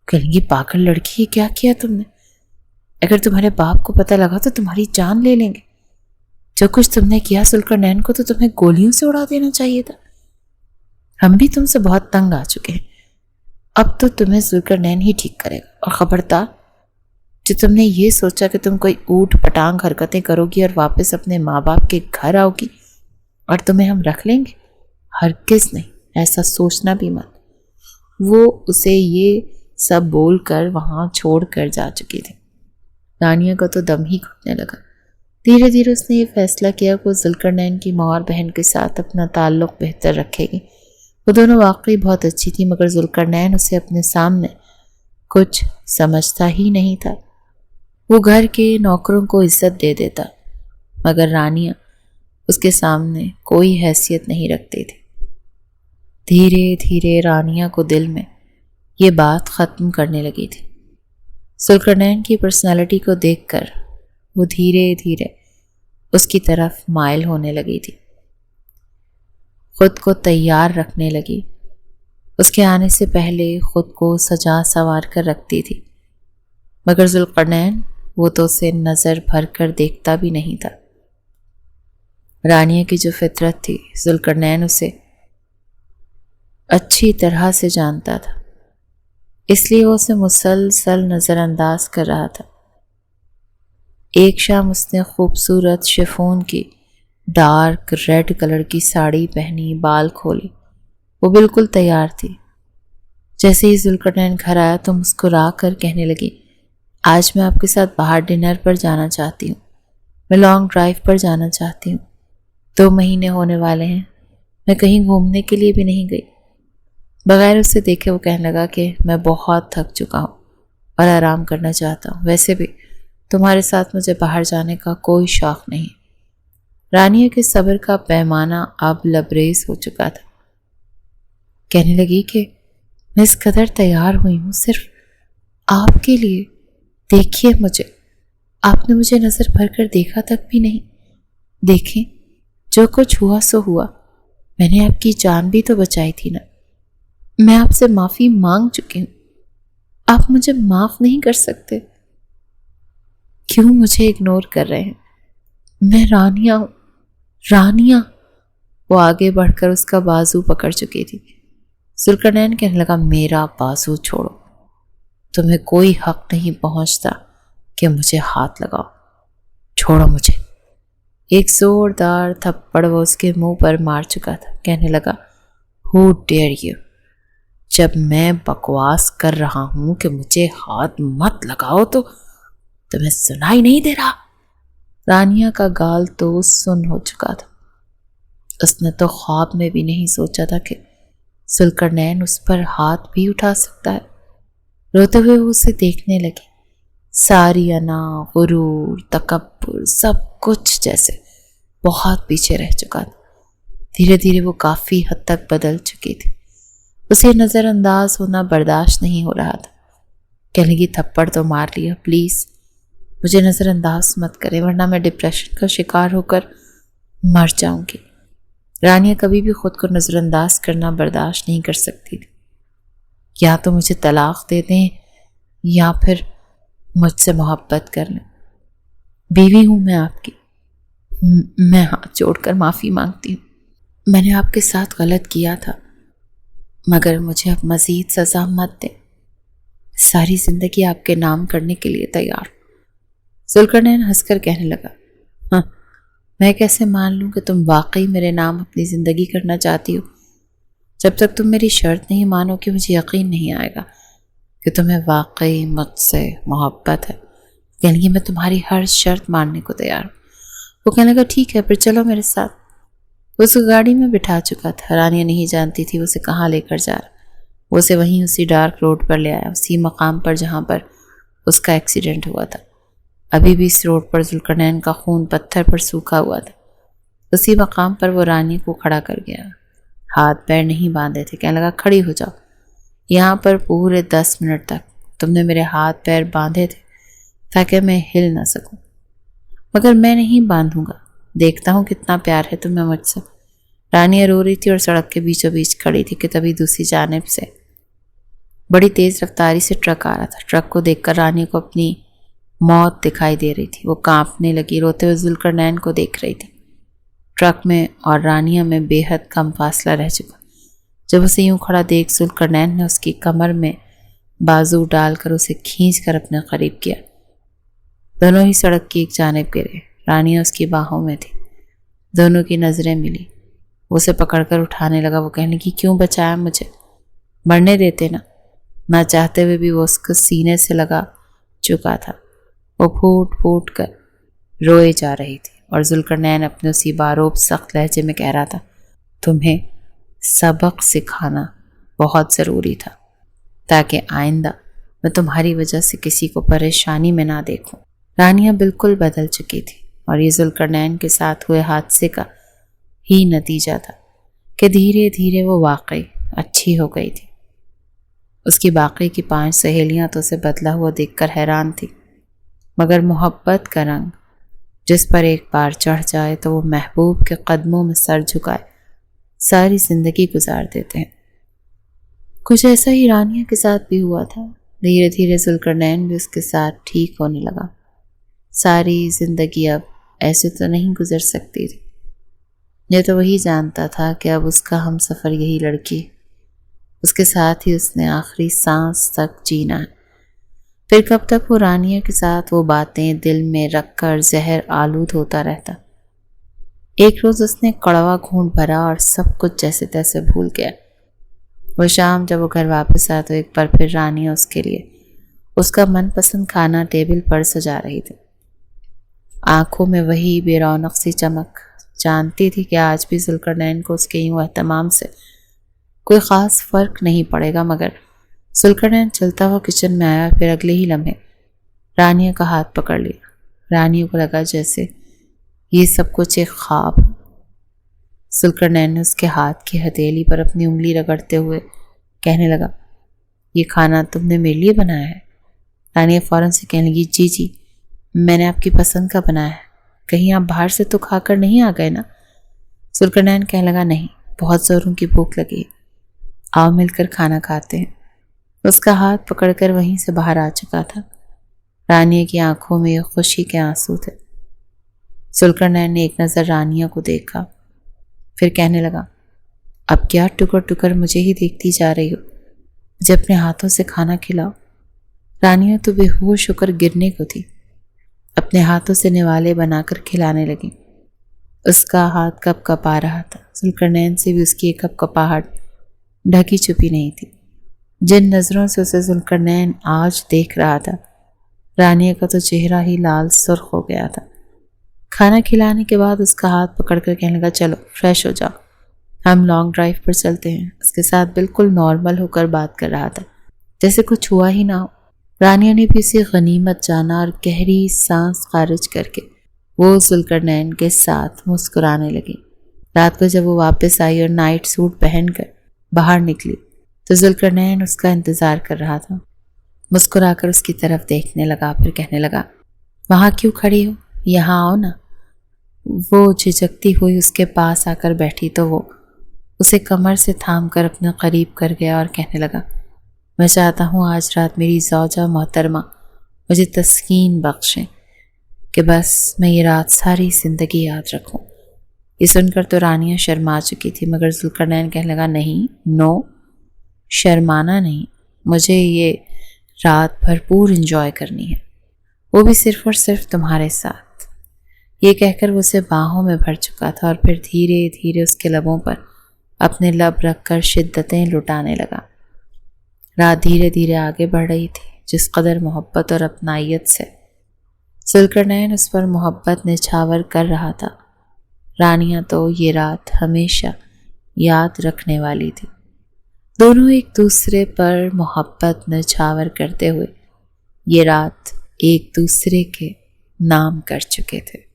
کہنے لگی، پاگل لڑکی، کیا کیا تم نے؟ اگر تمہارے باپ کو پتہ لگا تو تمہاری جان لے لیں گے۔ جو کچھ تم نے کیا ذوالقرنین کو تو تمہیں گولیوں سے اڑا دینا چاہیے تھا۔ ہم بھی تم سے بہت تنگ آ چکے ہیں، اب تو تمہیں ذوالقرنین ہی ٹھیک کرے گا۔ اور خبردار، جو تم نے یہ سوچا کہ تم کوئی اوٹ پٹانگ حرکتیں کرو گی اور واپس اپنے ماں باپ کے گھر آؤ گی اور تمہیں ہم رکھ لیں گے، ہرگز نہیں، ایسا سوچنا بھی مت۔ وہ اسے یہ سب بول کر وہاں چھوڑ کر جا چکی تھی۔ رانیہ کا تو دم ہی گھٹنے لگا۔ دھیرے دھیرے اس نے یہ فیصلہ کیا کہ وہ ذوالقرنین کی ماں اور بہن کے ساتھ اپنا تعلق بہتر رکھے گی۔ وہ دونوں واقعی بہت اچھی تھی، مگر ذوالقرنین اسے اپنے سامنے کچھ سمجھتا ہی نہیں تھا۔ وہ گھر کے نوکروں کو عزت دے دیتا، مگر رانیہ اس کے سامنے کوئی حیثیت نہیں رکھتی تھی۔ دھیرے دھیرے رانیہ کو دل میں یہ بات ختم کرنے لگی تھی۔ ذوالقرنین کی پرسنالٹی کو دیکھ کر وہ دھیرے دھیرے اس کی طرف مائل ہونے لگی تھی، خود کو تیار رکھنے لگی۔ اس کے آنے سے پہلے خود کو سجا سنوار کر رکھتی تھی، مگر ذوالقرنین وہ تو اسے نظر بھر کر دیکھتا بھی نہیں تھا۔ رانیہ کی جو فطرت تھی، ذوالقرنین اسے اچھی طرح سے جانتا تھا، اس لیے وہ اسے مسلسل نظر انداز کر رہا تھا۔ ایک شام اس نے خوبصورت شفون کی ڈارک ریڈ کلر کی ساڑی پہنی، بال کھولے، وہ بالکل تیار تھی۔ جیسے ہی ذوالقرنین گھر آیا تو مسکرا کر کہنے لگی، آج میں آپ کے ساتھ باہر ڈنر پر جانا چاہتی ہوں، میں لانگ ڈرائیو پر جانا چاہتی ہوں۔ 2 مہینے ہونے والے ہیں، میں کہیں گھومنے کے لیے بھی نہیں گئی۔ بغیر اسے دیکھے وہ کہنے لگا کہ میں بہت تھک چکا ہوں اور آرام کرنا چاہتا ہوں، ویسے بھی تمہارے ساتھ مجھے باہر جانے کا کوئی شوق نہیں۔ رانیہ کے صبر کا پیمانہ اب لبریز ہو چکا تھا۔ کہنے لگی کہ میں اس قدر تیار ہوئی ہوں صرف آپ کے لیے، دیکھیے مجھے، آپ نے مجھے نظر بھر کر دیکھا تک بھی نہیں۔ دیکھیں جو کچھ ہوا سو ہوا، میں نے آپ کی جان بھی تو بچائی تھی نا۔ میں آپ سے معافی مانگ چکی ہوں، آپ مجھے معاف نہیں کر سکتے؟ کیوں مجھے اگنور کر رہے ہیں؟ میں رانیہ ہوں، رانیہ۔ وہ آگے بڑھ کر اس کا بازو پکڑ چکی تھی۔ ذوالقرنین کہنے لگا، میرا بازو چھوڑو، تمہیں کوئی حق نہیں پہنچتا کہ مجھے ہاتھ لگاؤ، چھوڑو مجھے۔ ایک زوردار تھپڑ وہ اس کے منہ پر مار چکا تھا۔ کہنے لگا، ہو ڈیئر یو، جب میں بکواس کر رہا ہوں کہ مجھے ہاتھ مت لگاؤ تو تمہیں سنائی نہیں دے رہا؟ رانیہ کا گال تو سن ہو چکا تھا۔ اس نے تو خواب میں بھی نہیں سوچا تھا کہ ذوالقرنین اس پر ہاتھ بھی اٹھا سکتا ہے۔ روتے ہوئے وہ اسے دیکھنے لگی۔ ساری انا، غرور، تکبر، سب کچھ جیسے بہت پیچھے رہ چکا تھا۔ دھیرے دھیرے وہ کافی حد تک بدل چکی تھی۔ اسے نظر انداز ہونا برداشت نہیں ہو رہا تھا۔ کہنے لگی تھپڑ تو مار لیا، پلیز مجھے نظر انداز مت کریں ورنہ میں ڈپریشن کا شکار ہو کر مر جاؤں گی۔ رانیہ کبھی بھی خود کو نظر انداز کرنا برداشت نہیں کر سکتی تھی۔ یا تو مجھے طلاق دے دیں یا پھر مجھ سے محبت کر لیں، بیوی ہوں میں آپ کی، میں ہاتھ جوڑ کر معافی مانگتی ہوں۔ میں نے آپ کے ساتھ غلط کیا تھا مگر مجھے اب مزید سزا مت دیں، ساری زندگی آپ کے نام کرنے کے لیے تیار۔ ذوالقرنین ہنس کر کہنے لگا، ہاں میں کیسے مان لوں کہ تم واقعی میرے نام اپنی زندگی کرنا چاہتی ہو؟ جب تک تم میری شرط نہیں مانو کہ مجھے یقین نہیں آئے گا کہ تمہیں واقعی مجھ سے محبت ہے۔ یعنی میں تمہاری ہر شرط ماننے کو تیار ہوں۔ وہ کہنے لگا ٹھیک ہے پھر چلو میرے ساتھ۔ وہ اسے گاڑی میں بٹھا چکا تھا۔ رانیہ نہیں جانتی تھی وہ اسے کہاں لے کر جا رہا۔ وہ اسے وہیں اسی ڈارک روڈ پر لے آیا، اسی مقام پر جہاں پر اس کا ایکسیڈنٹ ہوا تھا۔ ابھی بھی اس روڈ پر ذوالقرنین کا خون پتھر پر سوکھا ہوا تھا۔ اسی مقام پر وہ رانیہ کو کھڑا کر گیا، ہاتھ پیر نہیں باندھے تھے۔ کہنے لگا کھڑی ہو جاؤ، یہاں پر پورے 10 منٹ تک تم نے میرے ہاتھ پیر باندھے تھے تاکہ میں ہل نہ سکوں، مگر میں نہیں باندھوں گا، دیکھتا ہوں کتنا پیار ہے تمہیں مجھ سے۔ رانیہ رو رہی تھی اور سڑک کے بیچوں بیچ کھڑی تھی کہ تبھی دوسری جانب سے بڑی تیز رفتاری سے ٹرک آ رہا تھا۔ ٹرک کو دیکھ کر رانیہ کو اپنی موت دکھائی دے رہی تھی۔ وہ کانپنے لگی، روتے ہوئے ذوالقرنین کو دیکھ رہی تھی۔ ٹرک میں اور رانیہ میں بے حد کم فاصلہ رہ چکا۔ جب اسے یوں کھڑا دیکھ ذوالقرنین نے اس کی کمر میں بازو ڈال کر اسے کھینچ کر اپنے قریب کیا۔ دونوں ہی سڑک کی ایک جانب گرے۔ رانیہ اس کی باہوں میں تھی، دونوں کی نظریں ملی۔ وہ اسے پکڑ کر اٹھانے لگا۔ وہ کہنے لگی کیوں بچایا مجھے، مرنے دیتے نہ چاہتے ہوئے بھی وہ اس کو سینے سے لگا چکا تھا۔ وہ پھوٹ پھوٹ کر روئے جا رہی تھی اور ذوالقرنین اپنے اسی باروب سخت لہجے میں کہہ رہا تھا تمہیں سبق سکھانا بہت ضروری تھا تاکہ آئندہ میں تمہاری وجہ سے کسی کو پریشانی میں نہ دیکھوں۔ رانیہ بالکل بدل چکی تھی اور یہ ذوالقرنین کے ساتھ ہوئے حادثے کا ہی نتیجہ تھا کہ دھیرے دھیرے وہ واقعی اچھی ہو گئی تھی۔ اس کی باقی کی 5 سہیلیاں تو اسے بدلا ہوا دیکھ کر حیران تھی، مگر محبت کا رنگ جس پر ایک بار چڑھ جائے تو وہ محبوب کے قدموں میں سر جھکائے ساری زندگی گزار دیتے ہیں۔ کچھ ایسا ہی رانیہ کے ساتھ بھی ہوا تھا۔ دھیرے دھیرے ذوالقرنین بھی اس کے ساتھ ٹھیک ہونے لگا۔ ساری زندگی اب ایسے تو نہیں گزر سکتی تھی۔ یہ تو وہی جانتا تھا کہ اب اس کا ہم سفر یہی لڑکی، اس کے ساتھ ہی اس نے آخری سانس تک جینا ہے۔ پھر کب تک وہ رانیہ کے ساتھ وہ باتیں دل میں رکھ کر زہر آلود ہوتا رہتا۔ ایک روز اس نے کڑوا گھونٹ بھرا اور سب کچھ جیسے تیسے بھول گیا۔ وہ شام جب وہ گھر واپس آیا تو ایک بار پھر رانیہ اس کے لیے اس کا من پسند کھانا ٹیبل پر سجا رہی تھی۔ آنکھوں میں وہی بے رونق سی چمک، جانتی تھی کہ آج بھی ذوالقرنین کو اس کے یوں اہتمام سے کوئی خاص فرق نہیں پڑے گا، مگر ذوالقرنین چلتا ہوا کچن میں آیا اور پھر اگلے ہی لمحے رانیہ کا ہاتھ پکڑ لیا۔ رانیہ کو لگا جیسے یہ سب کچھ ایک خواب۔ ذوالقرنین نے اس کے ہاتھ کی ہتھیلی پر اپنی انگلی رگڑتے ہوئے کہنے لگا یہ کھانا تم نے میرے لیے بنایا ہے؟ رانیہ فوراً سے کہنے لگی جی میں نے آپ کی پسند کا بنایا ہے، کہیں آپ باہر سے تو کھا کر نہیں آ گئے نا؟ ذوالقرنین کہنے لگا نہیں، بہت زوروں کی بھوک لگی ہے، آؤ مل کر کھانا کھاتے ہیں۔ اس کا ہاتھ پکڑ کر وہیں سے باہر آ چکا تھا۔ رانیہ کی آنکھوں میں خوشی کے آنسو تھے۔ ذوالقرنین نے ایک نظر رانیہ کو دیکھا، پھر کہنے لگا اب کیا ٹکر ٹکر مجھے ہی دیکھتی جا رہی ہو، مجھے اپنے ہاتھوں سے کھانا کھلاؤ۔ رانیہ تو بے ہوش ہو کر گرنے کو تھی، اپنے ہاتھوں سے نوالے بنا کر کھلانے لگی۔ اس کا ہاتھ کپ کپا رہا تھا۔ ذوالقرنین سے بھی اس کی ایک کپ کپاہٹ ڈھکی چھپی نہیں تھی۔ جن نظروں سے اسے ذوالقرنین آج دیکھ رہا تھا، رانیہ کا تو چہرہ ہی لال سرخ ہو گیا تھا۔ کھانا کھلانے کے بعد اس کا ہاتھ پکڑ کر کہنے لگا چلو فریش ہو جاؤ، ہم لانگ ڈرائیو پر چلتے ہیں۔ اس کے ساتھ بالکل نارمل ہو کر بات کر رہا تھا، جیسے کچھ ہوا ہی نہ ہو۔ رانیہ نے بھی اسے غنیمت جانا اور گہری سانس خارج کر کے وہ ذوالقرنین کے ساتھ مسکرانے لگی۔ رات کو جب وہ واپس آئی اور نائٹ سوٹ پہن کر باہر نکلی تو ذوالقرنین اس کا انتظار کر رہا تھا۔ مسکرا کر اس کی طرف دیکھنے لگا، پھر کہنے لگا، وہاں کیوں کھڑی ہو؟ یہاں آؤ نا۔ وہ جھجکتی ہوئی اس کے پاس آ کر بیٹھی تو وہ اسے کمر سے تھام کر اپنے قریب کر گیا اور کہنے لگا، میں چاہتا ہوں آج رات میری زوجہ محترمہ مجھے تسکین بخشیں کہ بس میں یہ رات ساری زندگی یاد رکھوں۔ یہ سن کر تو رانیہ شرما چکی تھی، مگر ذوالقرنین کہنے لگا، نہیں، نو، شرمانا نہیں، مجھے یہ رات بھرپور انجوائے کرنی ہے، وہ بھی صرف اور صرف تمہارے ساتھ۔ یہ کہہ کر وہ اسے باہوں میں بھر چکا تھا اور پھر دھیرے دھیرے اس کے لبوں پر اپنے لب رکھ کر شدتیں لٹانے لگا۔ رات دھیرے دھیرے آگے بڑھ رہی تھی، جس قدر محبت اور اپنائیت سے ذوالقرنین اس پر محبت نچھاور کر رہا تھا، رانیہ تو یہ رات ہمیشہ یاد رکھنے والی تھی۔ دونوں ایک دوسرے پر محبت نچھاور کرتے ہوئے یہ رات ایک دوسرے کے نام کر چکے تھے۔